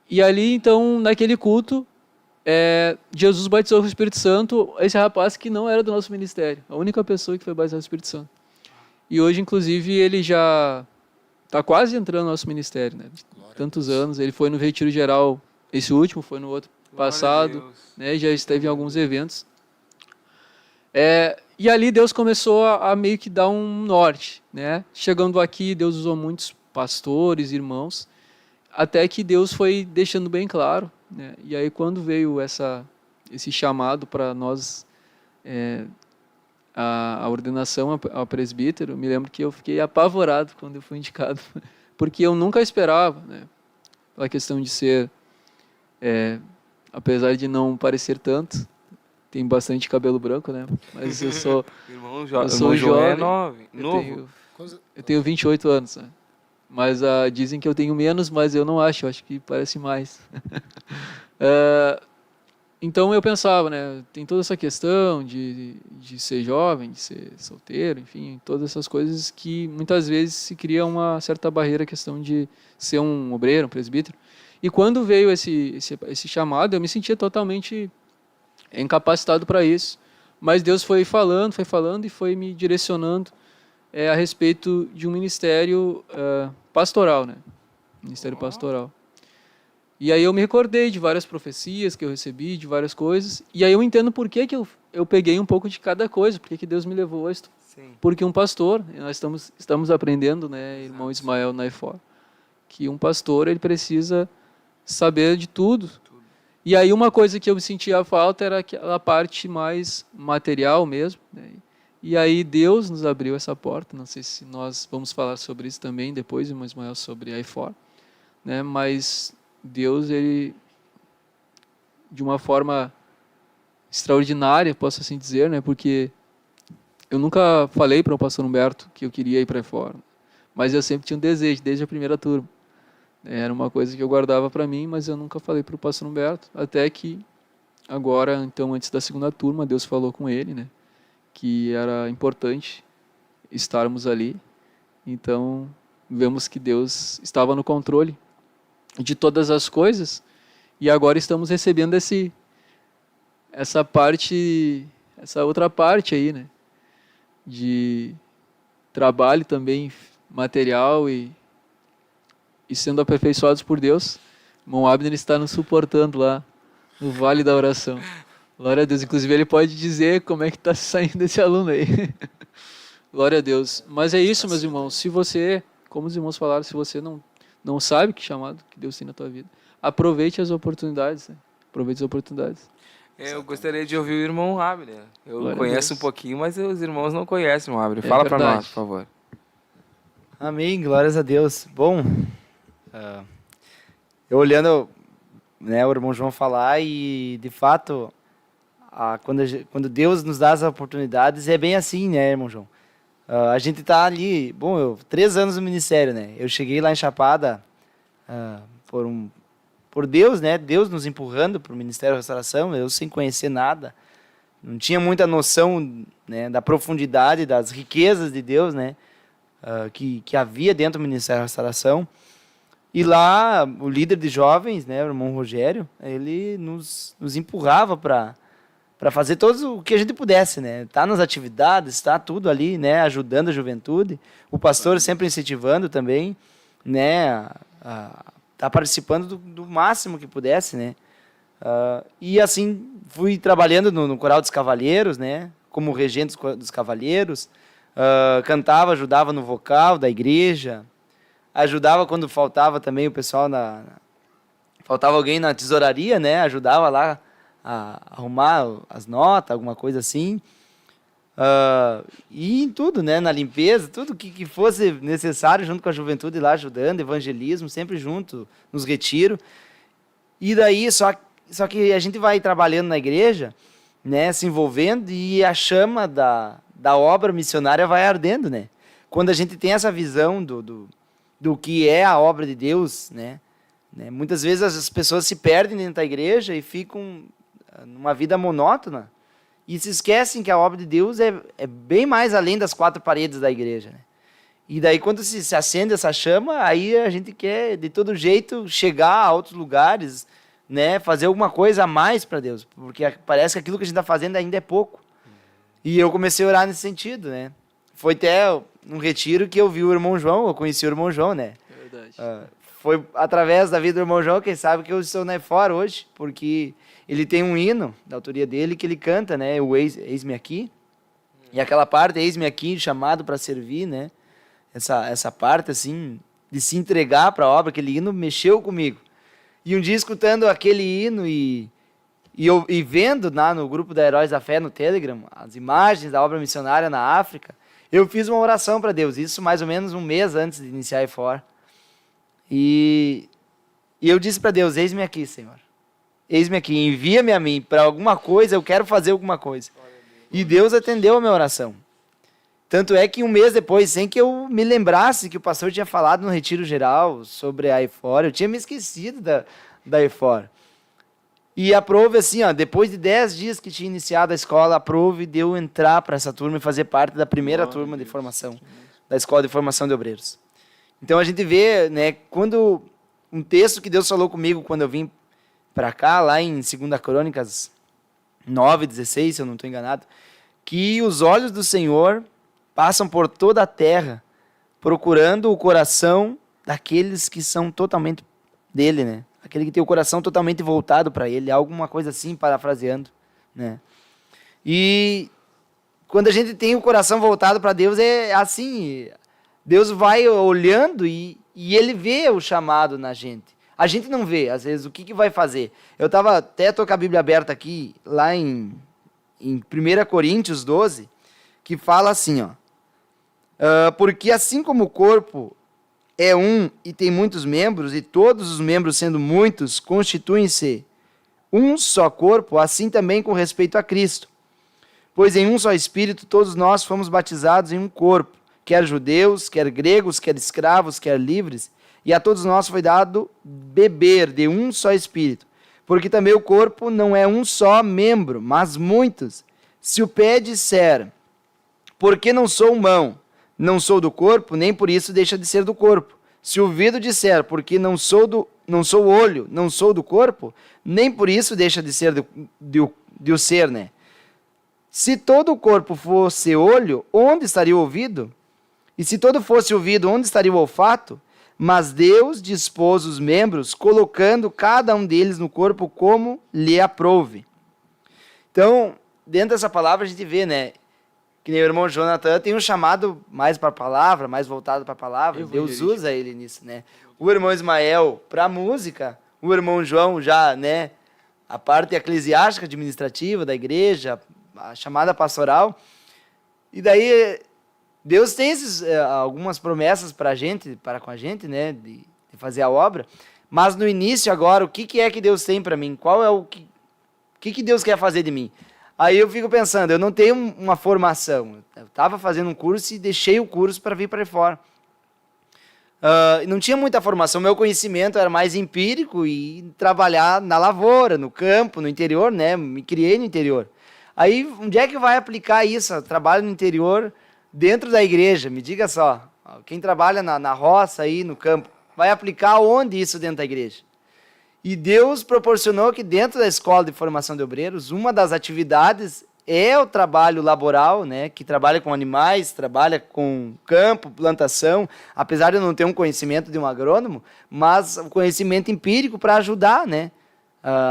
E ali, então, naquele culto, Jesus batizou com o Espírito Santo esse rapaz que não era do nosso ministério, a única pessoa que foi batizada com o Espírito Santo. E hoje, inclusive, ele já está quase entrando no nosso ministério, né? Tantos anos, ele foi no retiro geral, esse último, foi no outro passado, né? Já esteve em alguns eventos. E ali Deus começou a meio que dar um norte, né? Chegando aqui, Deus usou muitos pastores, irmãos, até que Deus foi deixando bem claro, né? E aí quando veio esse chamado para nós, a ordenação a presbítero, eu me lembro que eu fiquei apavorado quando eu fui indicado, porque eu nunca esperava, né? Pela questão de ser, apesar de não parecer tanto, tem bastante cabelo branco, né? Mas eu sou Irmão, sou João é jovem, novo. eu tenho 28 anos, né? Mas dizem que eu tenho menos, mas eu não acho, eu acho que parece mais. Então eu pensava, né? Tem toda essa questão de ser jovem, de ser solteiro, enfim, todas essas coisas que muitas vezes se cria uma certa barreira, a questão de ser um obreiro, um presbítero. E quando veio esse chamado, eu me sentia totalmente incapacitado para isso. Mas Deus foi falando e foi me direcionando a respeito de um ministério pastoral, né? Ministério pastoral. E aí eu me recordei de várias profecias que eu recebi, de várias coisas. E aí eu entendo por que eu peguei um pouco de cada coisa, por que Deus me levou a isso. Sim. Porque um pastor, nós estamos aprendendo, né, irmão Ismael Naifor, que um pastor ele precisa saber de tudo. E aí uma coisa que eu sentia falta era aquela parte mais material mesmo, né? E aí Deus nos abriu essa porta. Não sei se nós vamos falar sobre isso também depois, irmão Ismael, sobre a IFOR, né? Mas Deus, ele, de uma forma extraordinária, posso assim dizer, né? Porque eu nunca falei para o pastor Humberto que eu queria ir para a IFOR, mas eu sempre tinha um desejo, desde a primeira turma. Era uma coisa que eu guardava para mim, mas eu nunca falei para o pastor Humberto, até que agora, então, antes da segunda turma, Deus falou com ele, né? Que era importante estarmos ali. Então, vemos que Deus estava no controle de todas as coisas, e agora estamos recebendo essa outra parte aí, né? De trabalho também material e sendo aperfeiçoados por Deus. O irmão Abner está nos suportando lá no Vale da Oração. Glória a Deus. Inclusive, ele pode dizer como é que está saindo esse aluno aí. Glória a Deus. Mas é isso, meus irmãos. Se você, como os irmãos falaram, se você não sabe que chamado que Deus tem na tua vida, aproveite as oportunidades. Né? Aproveite as oportunidades. Eu gostaria de ouvir o irmão Abner. Eu Glória a conheço Deus. um pouquinho, mas os irmãos não conhecem o irmão Abner. Fala para verdade. nós, por favor. Amém, glórias a Deus. Bom, eu olhando, né, o irmão João falar e, de fato, quando Deus nos dá as oportunidades, é bem assim, né, irmão João? A gente tá ali, bom, 3 anos no ministério, né? Eu cheguei lá em Chapada por Deus, né? Deus nos empurrando para o Ministério da Restauração, eu sem conhecer nada. Não tinha muita noção, né, da profundidade, das riquezas de Deus, né? Que havia dentro do Ministério da Restauração. E lá, o líder de jovens, né, o irmão Rogério, ele nos empurrava para fazer todo o que a gente pudesse, né? Tá nas atividades, tá tudo ali, né, ajudando a juventude. O pastor sempre incentivando também, né, tá participando do máximo que pudesse, né? E assim, fui trabalhando no Coral dos Cavalheiros, né, como regente dos Cavalheiros. Cantava, ajudava no vocal da igreja, ajudava quando faltava também o pessoal faltava alguém na tesouraria, né? Ajudava lá a arrumar as notas, alguma coisa assim. E em tudo, né? Na limpeza, tudo que fosse necessário, junto com a juventude lá ajudando, evangelismo, sempre junto, nos retiros. E daí, só que a gente vai trabalhando na igreja, né? Se envolvendo, e a chama da obra missionária vai ardendo, né? Quando a gente tem essa visão do que é a obra de Deus, né? Muitas vezes as pessoas se perdem dentro da igreja e ficam numa vida monótona e se esquecem que a obra de Deus é bem mais além das 4 paredes da igreja, né? E daí quando se acende essa chama, aí a gente quer de todo jeito chegar a outros lugares, né? Fazer alguma coisa a mais para Deus, porque parece que aquilo que a gente está fazendo ainda é pouco. E eu comecei a orar nesse sentido, né? Foi até um retiro que eu vi o irmão João, eu conheci o irmão João, né? É verdade. Foi através da vida do irmão João, quem sabe que eu estou na IFOR hoje, porque ele tem um hino da autoria dele que ele canta, né? O Eis-me Aqui. E aquela parte, Eis-me Aqui, chamado para servir, né? Essa parte, assim, de se entregar para a obra, aquele hino mexeu comigo. E um dia escutando aquele hino e vendo lá no grupo da Heróis da Fé no Telegram, as imagens da obra missionária na África, eu fiz uma oração para Deus, isso mais ou menos um mês antes de iniciar a EFOR. E eu disse para Deus, eis-me aqui, Senhor. Eis-me aqui, envia-me a mim para alguma coisa, eu quero fazer alguma coisa. E Deus atendeu a minha oração. Tanto é que um mês depois, sem que eu me lembrasse que o pastor tinha falado no retiro geral sobre a EFOR, eu tinha me esquecido da EFOR. E aprove assim, ó, depois de 10 dias que tinha iniciado a escola, aprove de eu entrar para essa turma e fazer parte da primeira turma de formação, da Escola de Formação de Obreiros. Então a gente vê, né, quando um texto que Deus falou comigo quando eu vim para cá, lá em 2 Crônicas 9:16, se eu não estou enganado, que os olhos do Senhor passam por toda a terra, procurando o coração daqueles que são totalmente dele, né? Aquele que tem o coração totalmente voltado para ele, alguma coisa assim, parafraseando, né? E quando a gente tem o coração voltado para Deus, é assim, Deus vai olhando e ele vê o chamado na gente. A gente não vê, às vezes, o que vai fazer. Eu tô com a Bíblia aberta aqui, lá em 1 Coríntios 12, que fala assim, ó, porque assim como o corpo é um e tem muitos membros, e todos os membros sendo muitos, constituem-se um só corpo, assim também com respeito a Cristo. Pois em um só Espírito todos nós fomos batizados em um corpo, quer judeus, quer gregos, quer escravos, quer livres, e a todos nós foi dado beber de um só Espírito. Porque também o corpo não é um só membro, mas muitos. Se o pé disser, porque não sou mão, não sou do corpo, nem por isso deixa de ser do corpo. Se o ouvido disser, porque não sou olho, não sou do corpo, nem por isso deixa de ser de o ser, né? Se todo o corpo fosse olho, onde estaria o ouvido? E se todo fosse ouvido, onde estaria o olfato? Mas Deus dispôs os membros, colocando cada um deles no corpo como lhe aprouve. Então, dentro dessa palavra a gente vê, né? Que nem o irmão Jonathan tem um chamado mais para a palavra, mais voltado para a palavra. Deus usa ele nisso, né? O irmão Ismael para a música, o irmão João já, né? A parte eclesiástica, administrativa da igreja, a chamada pastoral. E daí Deus tem algumas promessas para com a gente, né? De fazer a obra. Mas no início agora, o que é que Deus tem para mim? Qual é o que Deus quer fazer de mim? Aí eu fico pensando, eu não tenho uma formação. Eu estava fazendo um curso e deixei o curso para vir para fora. Não tinha muita formação, meu conhecimento era mais empírico e trabalhar na lavoura, no campo, no interior, né? Me criei no interior. Aí, onde é que vai aplicar isso? Trabalho no interior, dentro da igreja, me diga só. Quem trabalha na roça aí, no campo, vai aplicar onde isso dentro da igreja? E Deus proporcionou que dentro da Escola de Formação de Obreiros, uma das atividades é o trabalho laboral, né, que trabalha com animais, trabalha com campo, plantação, apesar de eu não ter um conhecimento de um agrônomo, mas um conhecimento empírico para ajudar, né,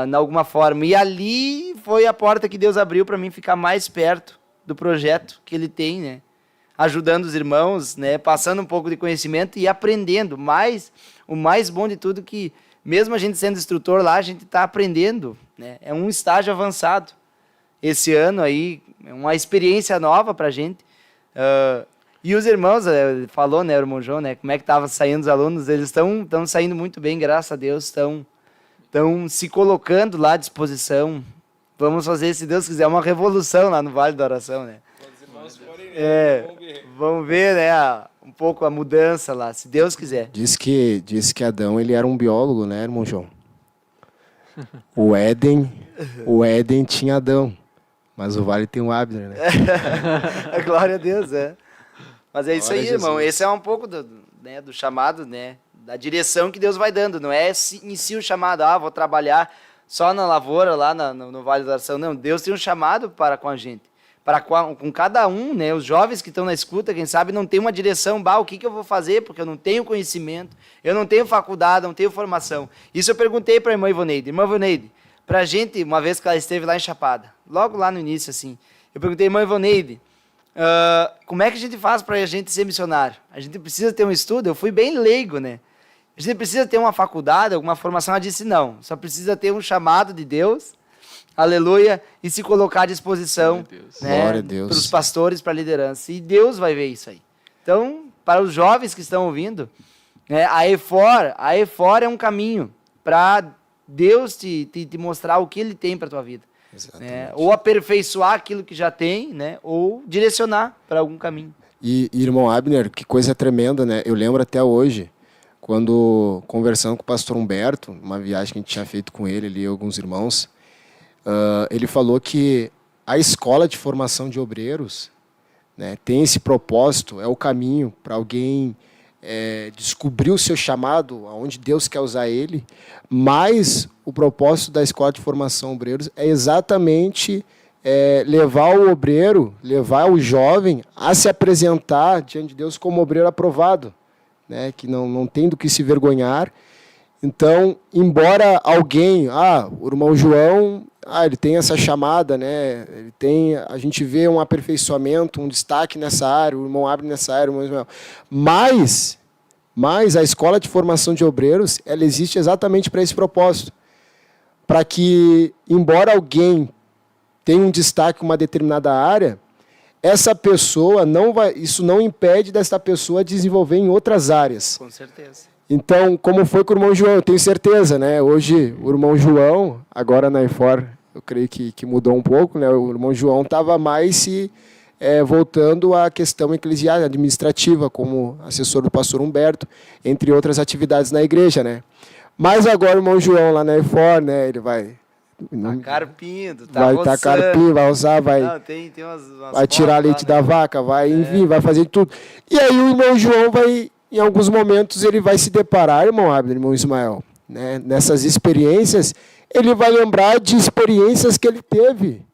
de alguma forma. E ali foi a porta que Deus abriu para mim ficar mais perto do projeto que ele tem, né, ajudando os irmãos, né, passando um pouco de conhecimento e aprendendo. Mas o mais bom de tudo que mesmo a gente sendo instrutor lá, a gente está aprendendo, né? É um estágio avançado. Esse ano aí, é uma experiência nova para a gente. E os irmãos, falou, né, o irmão João, né, como é que estavam saindo os alunos, eles estão saindo muito bem, graças a Deus, estão se colocando lá à disposição. Vamos fazer, se Deus quiser, uma revolução lá no Vale da Oração, né? Vamos ver, né, um pouco a mudança lá, se Deus quiser. Diz que Adão ele era um biólogo, né, irmão João? O Éden tinha Adão, mas o Vale tem o Abner, né? Glória a Deus, é. Mas é isso Glória aí, a irmão. Jesus. Esse é um pouco do chamado, né? Da direção que Deus vai dando. Não é em si o chamado, vou trabalhar só na lavoura, lá no Vale da Oração. Não, Deus tem um chamado para com a gente. Com cada um, né? Os jovens que estão na escuta, quem sabe, não tem uma direção, o que eu vou fazer, porque eu não tenho conhecimento, eu não tenho faculdade, não tenho formação. Isso eu perguntei para a irmã Ivoneide. Irmã Ivoneide, para a gente, uma vez que ela esteve lá em Chapada, logo lá no início, assim, eu perguntei, irmã Ivoneide, Como é que a gente faz para a gente ser missionário? A gente precisa ter um estudo, eu fui bem leigo, né? A gente precisa ter uma faculdade, alguma formação, ela disse não. Só precisa ter um chamado de Deus, aleluia, e se colocar à disposição, né, Glória a Deus. para os pastores, para a liderança. E Deus vai ver isso aí. Então, para os jovens que estão ouvindo, né, a EFOR é um caminho para Deus te mostrar o que Ele tem para a tua vida. Né? Ou aperfeiçoar aquilo que já tem, né? Ou direcionar para algum caminho. E, irmão Abner, que coisa tremenda, né? Eu lembro até hoje, quando conversando com o pastor Humberto, uma viagem que a gente tinha feito com ele e alguns irmãos, ele falou que a escola de formação de obreiros, né, tem esse propósito, é o caminho para alguém descobrir o seu chamado, aonde Deus quer usar ele, mas o propósito da escola de formação obreiros é exatamente levar o obreiro, levar o jovem a se apresentar diante de Deus como obreiro aprovado, né, que não tem do que se vergonhar. Então, embora alguém, o irmão João, ele tem essa chamada, né, a gente vê um aperfeiçoamento, um destaque nessa área, o irmão Abner nessa área, o irmão Ismael. Mas a escola de formação de obreiros, ela existe exatamente para esse propósito. Para que, embora alguém tenha um destaque em uma determinada área, essa pessoa isso não impede dessa pessoa desenvolver em outras áreas. Com certeza. Então, como foi com o irmão João, eu tenho certeza, né? Hoje, o irmão João, agora na EFOR, eu creio que mudou um pouco, né? O irmão João estava mais voltando à questão eclesiástica, administrativa, como assessor do pastor Humberto, entre outras atividades na igreja, né? Mas agora o irmão João lá na EFOR, né? Ele vai... Tá carpindo, vai estar carpinho, vai usar, vai... Não, tem umas vai tirar leite da vaca, vai enviar, vai fazer tudo. E aí o irmão João vai... Em alguns momentos ele vai se deparar, irmão Abner, irmão Ismael, né? Nessas experiências, ele vai lembrar de experiências que ele teve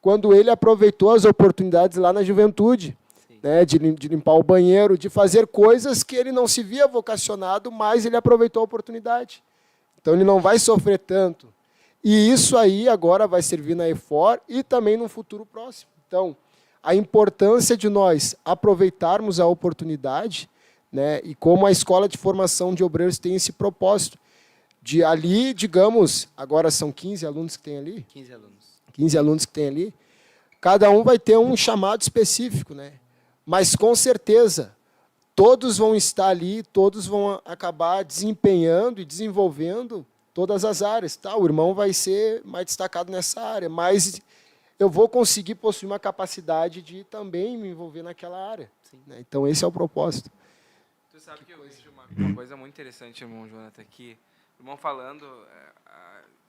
quando ele aproveitou as oportunidades lá na juventude, né? De limpar o banheiro, de fazer coisas que ele não se via vocacionado, mas ele aproveitou a oportunidade. Então ele não vai sofrer tanto. E isso aí agora vai servir na EFOR e também no futuro próximo. Então, a importância de nós aproveitarmos a oportunidade, né, e como a escola de formação de obreiros tem esse propósito, de ali, digamos, agora são 15 alunos que tem ali? 15 alunos. 15 alunos que tem ali. Cada um vai ter um chamado específico, né? Mas, com certeza, todos vão estar ali, todos vão acabar desempenhando e desenvolvendo todas as áreas. Tá? O irmão vai ser mais destacado nessa área, mas eu vou conseguir possuir uma capacidade de também me envolver naquela área. Né? Então, esse é o propósito. Tu sabe que eu vejo uma coisa muito interessante, irmão Jonathan, que o irmão falando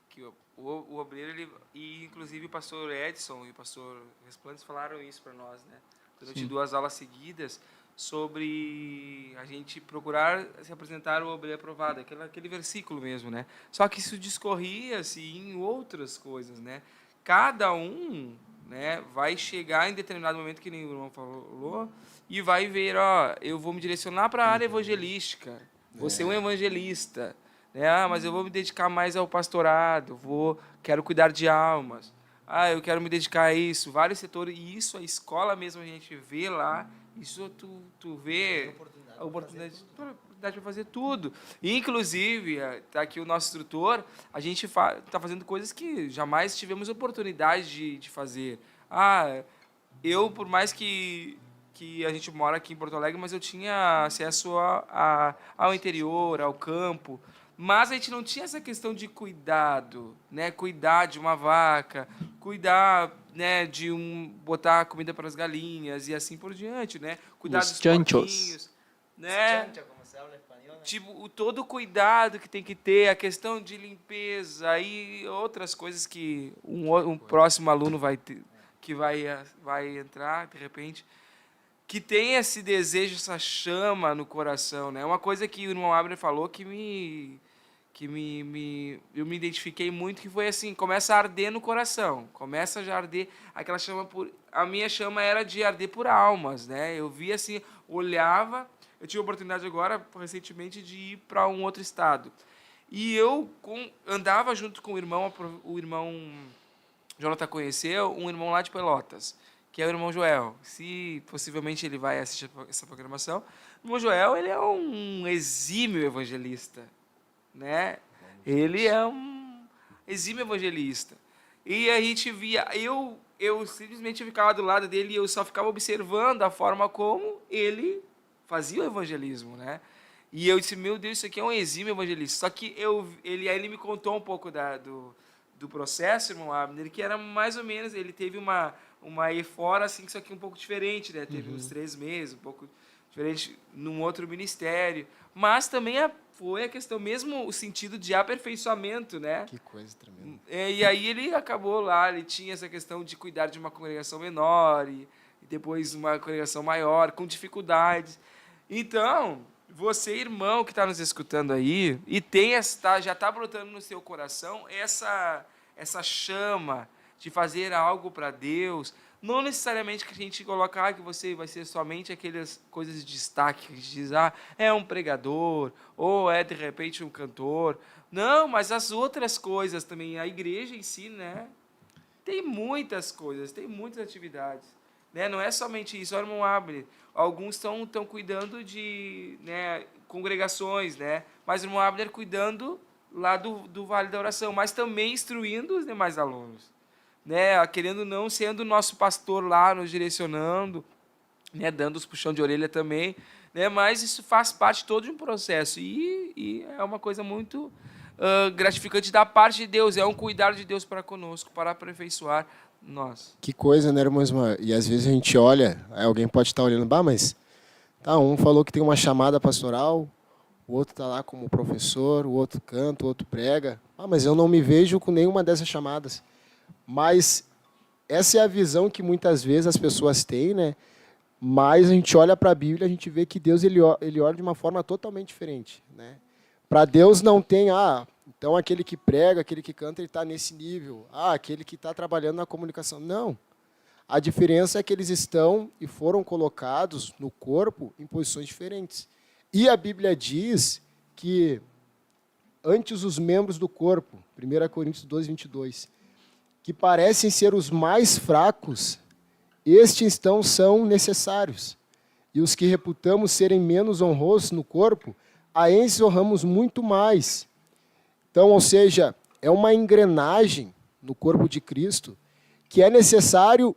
que o obreiro, e inclusive o pastor Edson e o pastor Resplandes falaram isso para nós, né? Durante 2 aulas seguidas, sobre a gente procurar se apresentar o obreiro aprovado, aquele versículo mesmo, né? Só que isso discorria assim, em outras coisas, né? Cada um, né, vai chegar em determinado momento, que nem o irmão falou, e vai ver, eu vou me direcionar para a área evangelística, vou ser um evangelista, né? Mas eu vou me dedicar mais ao pastorado, quero cuidar de almas, eu quero me dedicar a isso, vários setores, e isso a escola mesmo a gente vê lá, isso tu vê a oportunidade para fazer tudo. E, inclusive, está aqui o nosso instrutor, a gente está fazendo coisas que jamais tivemos oportunidade de fazer. Eu, por mais que a gente mora aqui em Porto Alegre, mas eu tinha acesso ao interior, ao campo, mas a gente não tinha essa questão de cuidado, né? Cuidar de uma vaca, cuidar, né, botar comida para as galinhas e assim por diante, né? Cuidar dos porquinhos, né? Tipo, todo o cuidado que tem que ter, a questão de limpeza e outras coisas que um próximo aluno vai ter, que vai entrar de repente, que tem esse desejo, essa chama no coração, né? Uma coisa que o irmão Abner falou que eu me identifiquei muito, que foi assim, começa a arder no coração, começa a arder aquela chama a minha chama era de arder por almas, né? Eu via assim, olhava, eu tive a oportunidade agora, recentemente, de ir para um outro estado, e eu andava junto com o irmão Jonathan conheceu, um irmão lá de Pelotas, que é o irmão Joel. Se possivelmente ele vai assistir essa programação, o irmão Joel, ele é um exímio evangelista, né? Ele é um exímio evangelista. E a gente via, eu simplesmente ficava do lado dele e eu só ficava observando a forma como ele fazia o evangelismo, né? E eu disse, meu Deus, isso aqui é um exímio evangelista. Só que ele me contou um pouco do processo, irmão Abner, que era mais ou menos, ele teve uma efora, assim, só que um pouco diferente, né? Teve uns 3 meses, um pouco diferente num outro ministério. Mas também foi a questão, mesmo o sentido de aperfeiçoamento, né? Que coisa tremenda. E aí ele acabou lá, ele tinha essa questão de cuidar de uma congregação menor e depois uma congregação maior, com dificuldades. Então, você, irmão, que está nos escutando aí, e já está brotando no seu coração essa chama de fazer algo para Deus, não necessariamente que a gente coloca que você vai ser somente aquelas coisas de destaque, que a gente diz, é um pregador, ou é, de repente, um cantor. Não, mas as outras coisas também, a igreja em si, né, tem muitas coisas, tem muitas atividades. Né? Não é somente isso, olha, irmão Abner, alguns estão cuidando de, né, congregações, né? Mas o irmão Abner cuidando lá do Vale da Oração, mas também instruindo os demais alunos, né? Querendo ou não, sendo o nosso pastor lá, nos direcionando, né? Dando os puxão de orelha também, né? Mas isso faz parte todo de um processo e é uma coisa muito gratificante da parte de Deus, é um cuidado de Deus para conosco, para aperfeiçoar nós. Que coisa, né, irmão Ismael? E às vezes a gente olha, aí alguém pode estar olhando, mas um falou que tem uma chamada pastoral, o outro está lá como professor, o outro canta, o outro prega. Mas eu não me vejo com nenhuma dessas chamadas. Mas essa é a visão que muitas vezes as pessoas têm, né? Mas a gente olha para a Bíblia, a gente vê que Deus ele olha de uma forma totalmente diferente, né? Para Deus não tem, então aquele que prega, aquele que canta, ele está nesse nível. Aquele que está trabalhando na comunicação. Não. A diferença é que eles estão e foram colocados no corpo em posições diferentes. E a Bíblia diz que antes os membros do corpo, 1 Coríntios 12, 22, que parecem ser os mais fracos, estes então são necessários. E os que reputamos serem menos honrosos no corpo, a esses honramos muito mais. Então, ou seja, é uma engrenagem no corpo de Cristo que é necessário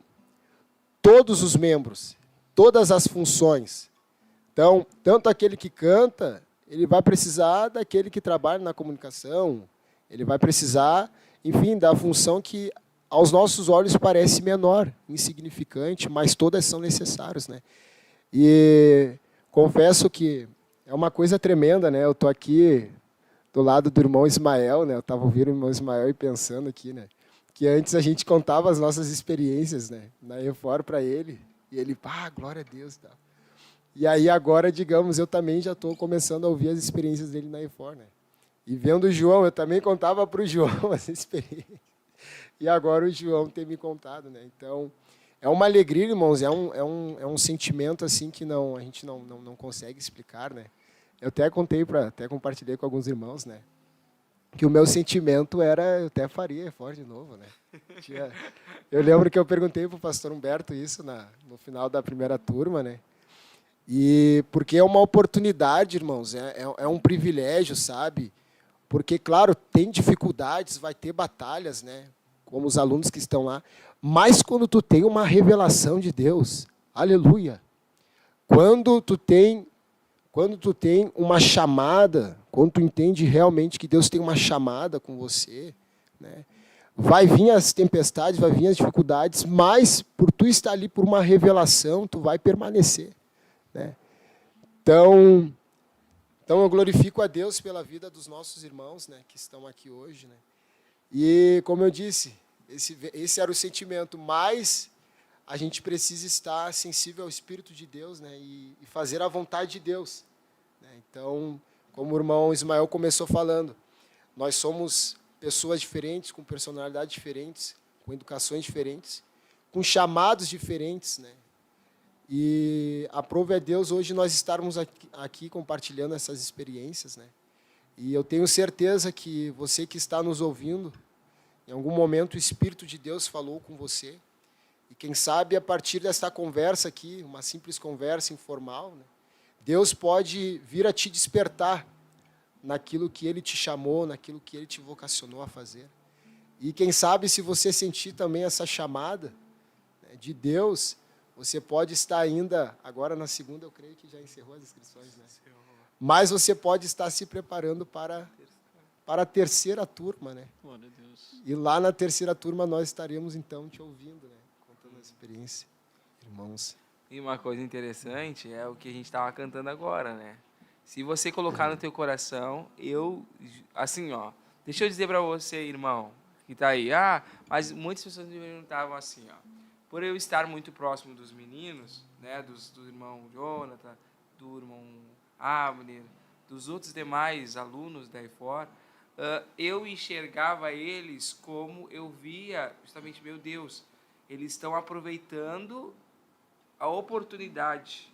todos os membros, todas as funções. Então, tanto aquele que canta, ele vai precisar daquele que trabalha na comunicação, ele vai precisar, enfim, da função que aos nossos olhos parece menor, insignificante, mas todas são necessárias, né? E confesso que é uma coisa tremenda, né? Eu estou aqui do lado do irmão Ismael, né? Eu estava ouvindo o irmão Ismael e pensando aqui, né? Que antes a gente contava as nossas experiências, né? Na Refor para ele, e ele, glória a Deus, tá? E aí agora, digamos, eu também já estou começando a ouvir as experiências dele na Refor, né? E vendo o João, eu também contava para o João as experiências. E agora o João tem me contado, né? Então, é uma alegria, irmãos, é um sentimento assim que a gente não consegue explicar, né? Eu até compartilhei com alguns irmãos, né? Que o meu sentimento era, eu até faria Refor de novo, né? Eu lembro que eu perguntei para o pastor Humberto isso no final da primeira turma, né? E porque é uma oportunidade, irmãos, é um privilégio, sabe? Porque, claro, tem dificuldades, vai ter batalhas, né? Como os alunos que estão lá. Mas quando tu tem uma revelação de Deus, aleluia! Quando tu tem uma chamada, quando tu entende realmente que Deus tem uma chamada com você, né? Vai vir as tempestades, vai vir as dificuldades, mas por tu estar ali por uma revelação, tu vai permanecer, né? Então eu glorifico a Deus pela vida dos nossos irmãos, né, que estão aqui hoje, né? E, como eu disse, esse era o sentimento, mas a gente precisa estar sensível ao Espírito de Deus, né, e fazer a vontade de Deus, né? Então, como o irmão Ismael começou falando, nós somos pessoas diferentes, com personalidades diferentes, com educações diferentes, com chamados diferentes, né? E aprove a Deus hoje nós estarmos aqui compartilhando essas experiências, né? E eu tenho certeza que você que está nos ouvindo, em algum momento o Espírito de Deus falou com você, E quem sabe, a partir desta conversa aqui, uma simples conversa informal, né, Deus pode vir a te despertar naquilo que Ele te chamou, naquilo que Ele te vocacionou a fazer. E quem sabe, se você sentir também essa chamada, né, de Deus, você pode estar ainda, agora na segunda eu creio que já encerrou as inscrições, né? Mas você pode estar se preparando para a terceira turma, né? Glória a Deus. E lá na terceira turma nós estaremos então te ouvindo, né? Contando a experiência. Irmãos. E uma coisa interessante é o que a gente estava cantando agora, né? Se você colocar no teu coração, assim, ó, deixa eu dizer para você, irmão, que tá aí, mas muitas pessoas me perguntavam assim, ó, por eu estar muito próximo dos meninos, né, do irmão Jonathan, do irmão Abner, dos outros demais alunos da EFOR, eu enxergava eles como eu via, justamente, meu Deus, eles estão aproveitando a oportunidade,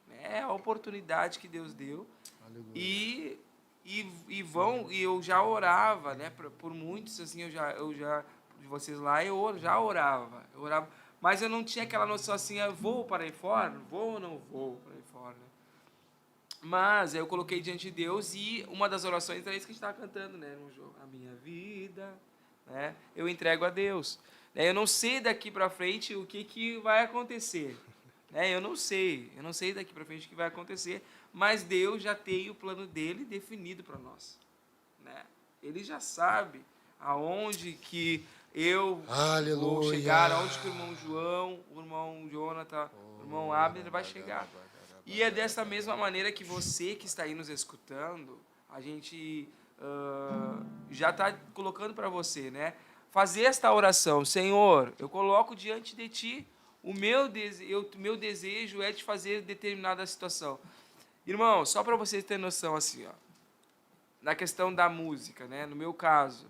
né? A oportunidade que Deus deu. E eu já orava, né? Por muitos, assim, eu já de vocês lá, eu já orava, mas eu não tinha aquela noção assim, eu vou para aí fora, vou ou não vou para aí fora, né? Mas eu coloquei diante de Deus e uma das orações é isso que a gente estava cantando, né? No jogo, a minha vida, né? Eu entrego a Deus. Eu não sei daqui para frente o que vai acontecer. Eu não sei daqui para frente o que vai acontecer, mas Deus já tem o plano dele definido para nós. Né? Ele já sabe aonde que eu vou chegar, aonde que o irmão João, o irmão Jonathan, o irmão Abner vai chegar. E é dessa mesma maneira que você que está aí nos escutando, a gente já está colocando para você, né? Fazer esta oração, Senhor, eu coloco diante de Ti, o meu desejo é de fazer determinada situação. Irmão, só para vocês terem noção, assim, ó, na questão da música, né, no meu caso,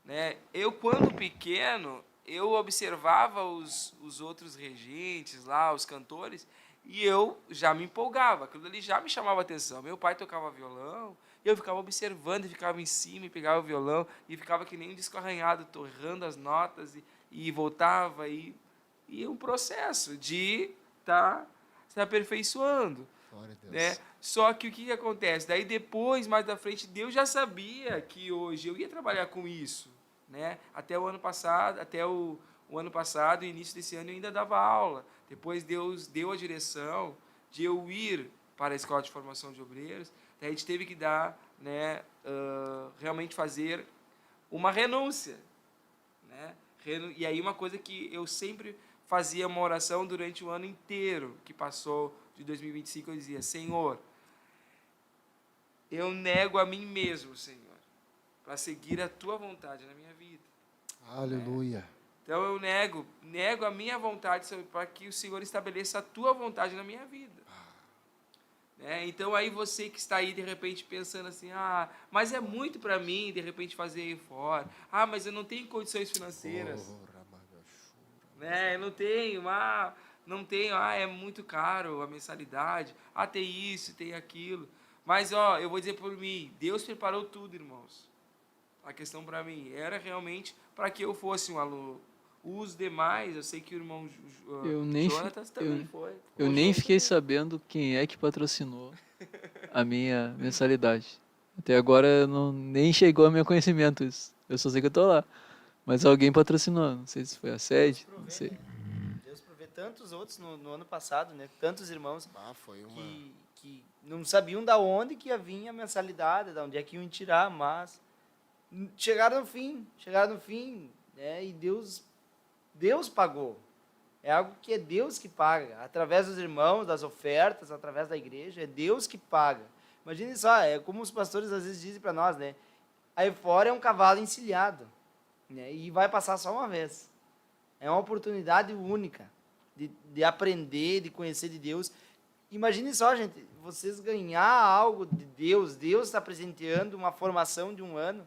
né, eu quando pequeno, eu observava os outros regentes lá, os cantores, e eu já me empolgava, aquilo ali já me chamava atenção. Meu pai tocava violão, eu ficava observando, e ficava em cima e pegava o violão, e ficava que nem um disco arranhado, torrando as notas, e voltava, e um processo de estar se aperfeiçoando. Glória a Deus. Né? Só que o que acontece? Daí depois, mais da frente, Deus já sabia que hoje eu ia trabalhar com isso. Né? Até o ano passado, início desse ano, eu ainda dava aula. Depois Deus deu a direção de eu ir para a Escola de Formação de Obreiros. Daí a gente teve que dar, né, realmente fazer uma renúncia. Né? E aí uma coisa que eu sempre fazia uma oração durante o ano inteiro que passou de 2025, eu dizia, Senhor, eu nego a mim mesmo, Senhor, para seguir a Tua vontade na minha vida. Aleluia. Então eu nego a minha vontade, Senhor, para que o Senhor estabeleça a Tua vontade na minha vida. Então aí você que está aí de repente pensando assim, mas é muito para mim de repente fazer aí fora, mas eu não tenho condições financeiras, eu não tenho, é muito caro a mensalidade, tem isso, tem aquilo, mas eu vou dizer por mim, Deus preparou tudo, irmãos. A questão para mim era realmente para que eu fosse um aluno. Os demais, eu sei que o irmão Jonathan também foi. Eu nem fiquei sabendo quem é que patrocinou a minha mensalidade. Até agora nem chegou ao meu conhecimento isso. Eu só sei que eu tô lá. Mas alguém patrocinou. Não sei se foi a sede, não sei. Deus provê tantos outros no ano passado, né? Tantos irmãos Foi uma... que não sabiam da onde que ia vir a mensalidade, da onde é que iam tirar, mas chegaram no fim, né? E Deus pagou. É algo que é Deus que paga. Através dos irmãos, das ofertas, através da igreja, é Deus que paga. Imagine só, é como os pastores às vezes dizem para nós, né? Aí fora é um cavalo encilhado, né? E vai passar só uma vez. É uma oportunidade única de aprender, de conhecer de Deus. Imagine só, gente, vocês ganhar algo de Deus. Deus está presenteando uma formação de um ano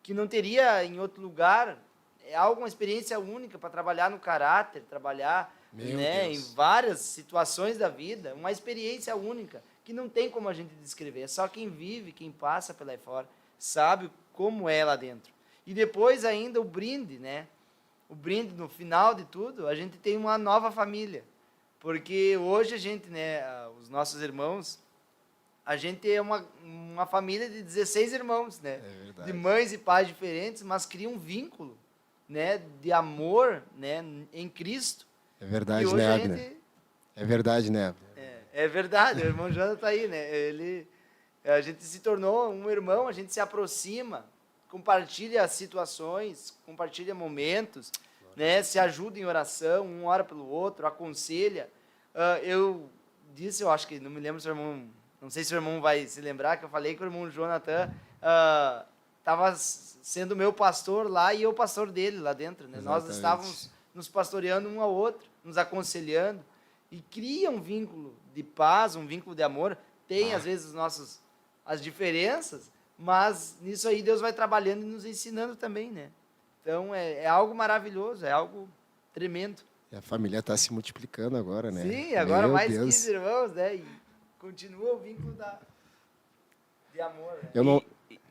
que não teria em outro lugar. É uma experiência única para trabalhar no caráter, trabalhar, né, em várias situações da vida, uma experiência única, que não tem como a gente descrever. É só quem vive, quem passa pela aí fora, sabe como é lá dentro. E depois ainda o brinde, né? o brinde no final de tudo, a gente tem uma nova família. Porque hoje a gente, né, os nossos irmãos, a gente é uma família de 16 irmãos, né? É verdade. De mães e pais diferentes, mas cria um vínculo, né, de amor, né, em Cristo. É E verdade, hoje né, a Abner? gente... É verdade, né, Abner? É verdade, o irmão Jonathan tá aí, né? A gente se tornou um irmão, a gente se aproxima, compartilha situações, compartilha momentos, né? Se ajuda em oração, um ora pelo outro, aconselha. Eu disse, eu acho que, não me lembro se o irmão, não sei se o irmão vai se lembrar, que eu falei que o irmão Jonathan estava sendo meu pastor lá e eu pastor dele lá dentro, né? Nós Exatamente. estávamos nos pastoreando um ao outro, nos aconselhando, e cria um vínculo de paz, um vínculo de amor. Tem, às vezes, as diferenças, mas nisso aí Deus vai trabalhando e nos ensinando também, né? Então, é algo maravilhoso, é algo tremendo. E a família está se multiplicando agora, né? Sim, agora Meu mais Deus. 15 irmãos, né? E continua o vínculo de amor, né? Eu não...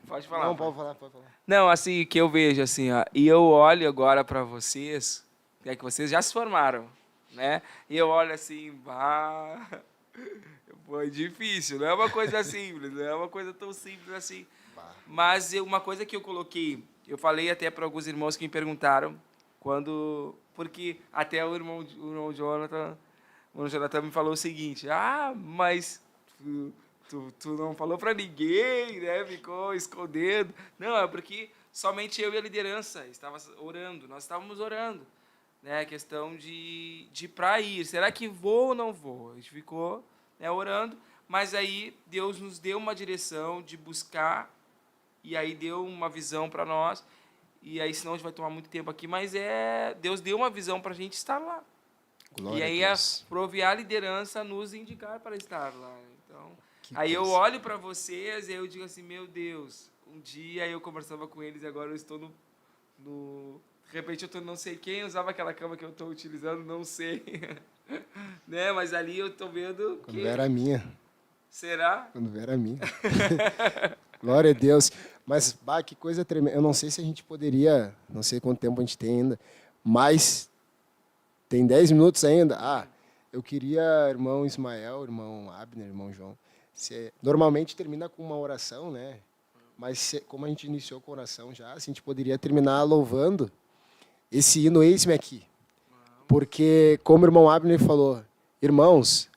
Pode falar. Não, pode falar. Não, assim, que eu vejo, assim, ó, e eu olho agora para vocês, é que vocês já se formaram, né? E eu olho assim, foi difícil, não é uma coisa simples, não é uma coisa tão simples assim. Mas uma coisa que eu coloquei, eu falei até para alguns irmãos que me perguntaram, porque até o irmão Jonathan me falou o seguinte, mas tu não falou para ninguém, né? Ficou escondendo. Não, é porque somente eu e a liderança nós estávamos orando, né? A questão de para ir. Será que vou ou não vou? A gente ficou, né, orando, mas aí Deus nos deu uma direção de buscar, e aí deu uma visão para nós, e aí senão a gente vai tomar muito tempo aqui, mas Deus deu uma visão para a gente estar lá. Glória E aí a Deus. prover a liderança nos indicar para estar lá. Então, Que aí eu coisa. olho para vocês e eu digo assim, meu Deus, um dia eu conversava com eles e agora eu estou de repente eu estou não sei quem, usava aquela cama que eu estou utilizando, não sei. Né? Mas ali eu estou vendo Quando que... era minha. Será? Quando era minha. Glória a Deus. Mas, que coisa tremenda. Eu não sei se a gente poderia, não sei quanto tempo a gente tem ainda, mas tem 10 minutos ainda. Eu queria, irmão Ismael, irmão Abner, irmão João, normalmente termina com uma oração, né? Mas como a gente iniciou com oração já, a gente poderia terminar louvando esse hino Eis-me Aqui. Porque, como o irmão Abner falou, irmãos,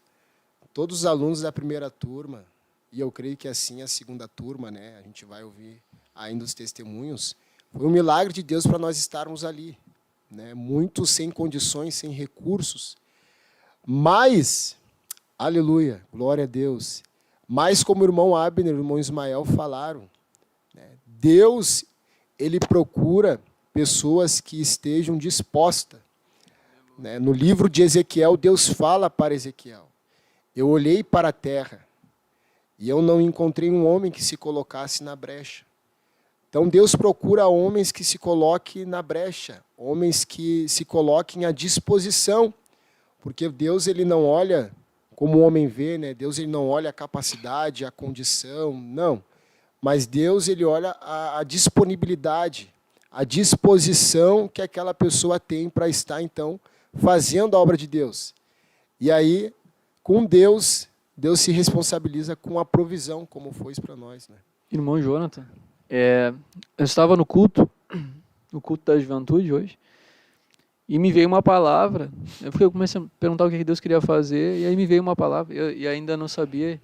todos os alunos da primeira turma, e eu creio que assim a segunda turma, né, a gente vai ouvir ainda os testemunhos, foi um milagre de Deus para nós estarmos ali, né, muitos sem condições, sem recursos, mas, aleluia, glória a Deus, mas como o irmão Abner e o irmão Ismael falaram, né, Deus, ele procura pessoas que estejam dispostas. Né? No livro de Ezequiel, Deus fala para Ezequiel, eu olhei para a terra e eu não encontrei um homem que se colocasse na brecha. Então Deus procura homens que se coloquem na brecha, homens que se coloquem à disposição, porque Deus ele não olha como o homem vê, né? Deus ele não olha a capacidade, a condição, não. Mas Deus ele olha a disponibilidade, a disposição que aquela pessoa tem para estar, então, fazendo a obra de Deus. E aí, com Deus, Deus se responsabiliza com a provisão, como foi para nós, né? Irmão Jonathan, eu estava no culto da juventude hoje, e me veio uma palavra. Eu comecei a perguntar o que Deus queria fazer, e aí me veio uma palavra, e ainda não sabia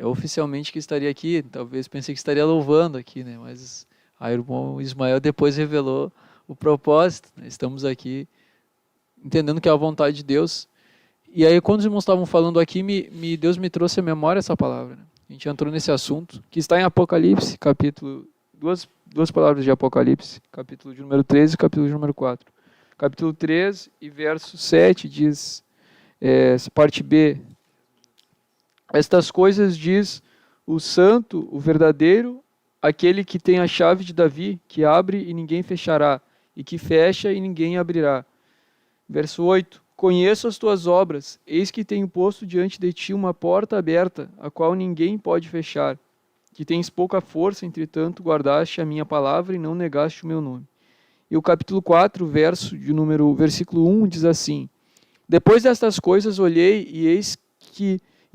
oficialmente que estaria aqui, talvez pensei que estaria louvando aqui, né? Mas aí o irmão Ismael depois revelou o propósito, né? Estamos aqui entendendo que é a vontade de Deus. E aí, quando os irmãos estavam falando aqui, Deus me trouxe à memória essa palavra. Né? A gente entrou nesse assunto, que está em Apocalipse, capítulo... Duas palavras de Apocalipse, capítulo de número 13 e capítulo de número 4. Capítulo 13 e verso 7 diz, parte B, estas coisas diz o santo, o verdadeiro, aquele que tem a chave de Davi, que abre e ninguém fechará, e que fecha e ninguém abrirá. Verso 8, conheço as tuas obras, eis que tenho posto diante de ti uma porta aberta, a qual ninguém pode fechar, que tens pouca força, entretanto guardaste a minha palavra e não negaste o meu nome. E o capítulo 4, versículo 1 diz assim: Depois destas coisas olhei e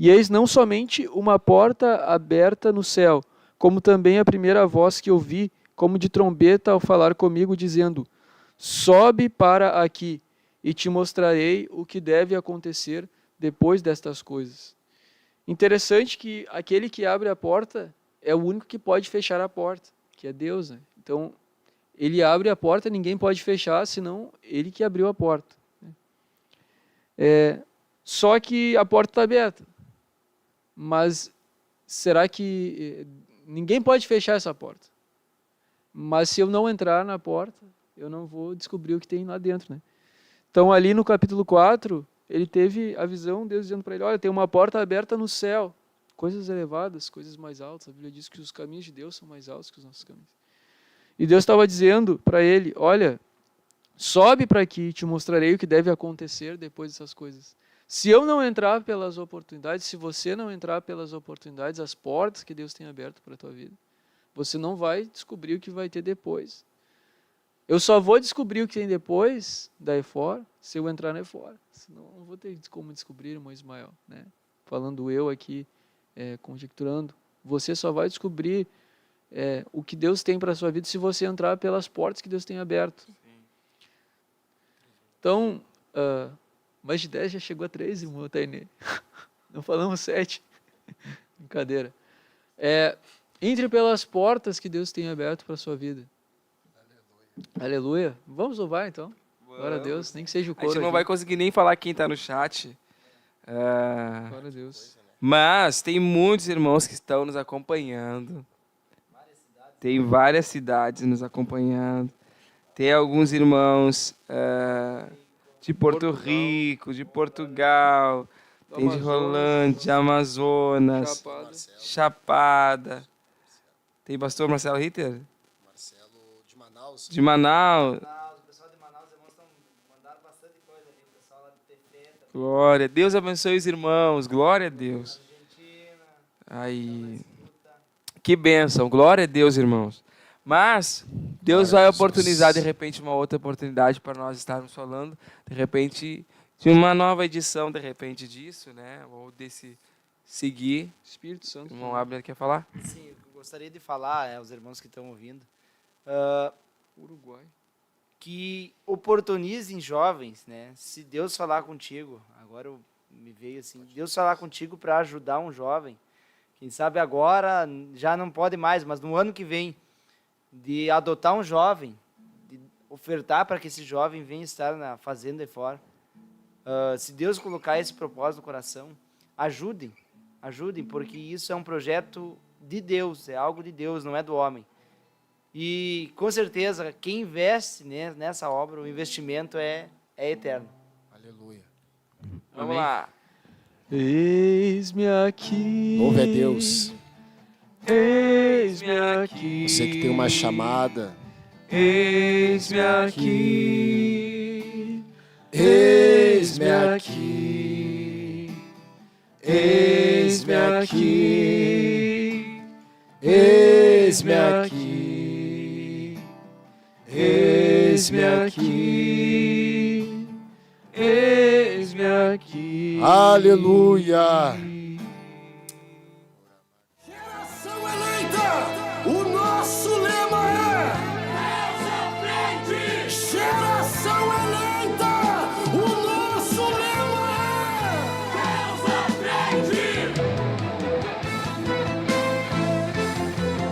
eis não somente uma porta aberta no céu, como também a primeira voz que ouvi, como de trombeta ao falar comigo, dizendo: Sobe para aqui, e te mostrarei o que deve acontecer depois destas coisas. Interessante que aquele que abre a porta é o único que pode fechar a porta, que é Deus, né? Então, ele abre a porta, ninguém pode fechar, senão ele que abriu a porta. Só que a porta está aberta. Mas será que ninguém pode fechar essa porta? Mas se eu não entrar na porta, eu não vou descobrir o que tem lá dentro, né? Então, ali no capítulo 4, ele teve a visão, Deus dizendo para ele: olha, tem uma porta aberta no céu, coisas elevadas, coisas mais altas. A Bíblia diz que os caminhos de Deus são mais altos que os nossos caminhos. E Deus estava dizendo para ele: olha, sobe para aqui e te mostrarei o que deve acontecer depois dessas coisas. Se eu não entrar pelas oportunidades, se você não entrar pelas oportunidades, as portas que Deus tem aberto para a tua vida, você não vai descobrir o que vai ter depois. Eu só vou descobrir o que tem depois da EFOR se eu entrar na EFOR. Senão não vou ter como descobrir, irmão Ismael, né? Falando eu aqui, conjecturando. Você só vai descobrir o que Deus tem para a sua vida se você entrar pelas portas que Deus tem aberto. Então, mais de 10 já chegou a 3, irmão Tainê. Não falamos 7. Brincadeira. Entre pelas portas que Deus tem aberto para a sua vida. Aleluia. Vamos louvar então. Glória a Deus, nem que seja o coro. A gente não aqui. vai conseguir nem falar quem está no chat. Glória a Deus. Mas tem muitos irmãos que estão nos acompanhando. Tem várias cidades nos acompanhando. Tem alguns irmãos de Porto Rico, de Portugal, tem de Rolândia, de Amazonas, Chapada. Tem pastor Marcelo Ritter? De Manaus. O pessoal de Manaus, os irmãos mandaram bastante coisa ali. O pessoal lá de Tefeta, Glória. Deus abençoe os irmãos. Glória a Deus. Argentina, Aí. Que bênção. Glória a Deus, irmãos. Mas Deus vai oportunizar, de repente, uma outra oportunidade para nós estarmos falando, de repente, de uma nova edição, de repente, disso, né? Ou desse seguir. Espírito Santo. O irmão Abner quer falar? Sim, eu gostaria de falar aos irmãos que estão ouvindo, Uruguai. que oportunizem jovens, né? Se Deus falar contigo, agora me veio assim, Deus falar contigo para ajudar um jovem, quem sabe agora já não pode mais, mas no ano que vem, de adotar um jovem, de ofertar para que esse jovem venha estar na fazenda EFOR. Se Deus colocar esse propósito no coração, ajudem, porque isso é um projeto de Deus, é algo de Deus, não é do homem. E, com certeza, quem investe nessa obra, o investimento é eterno. Aleluia. Vamos lá. Eis-me aqui. Louve a Deus. Eis-me aqui. Você que tem uma chamada. Eis-me aqui. Eis-me aqui. Eis-me aqui. Eis-me aqui. Eis-me aqui. Eis-me aqui. Aleluia.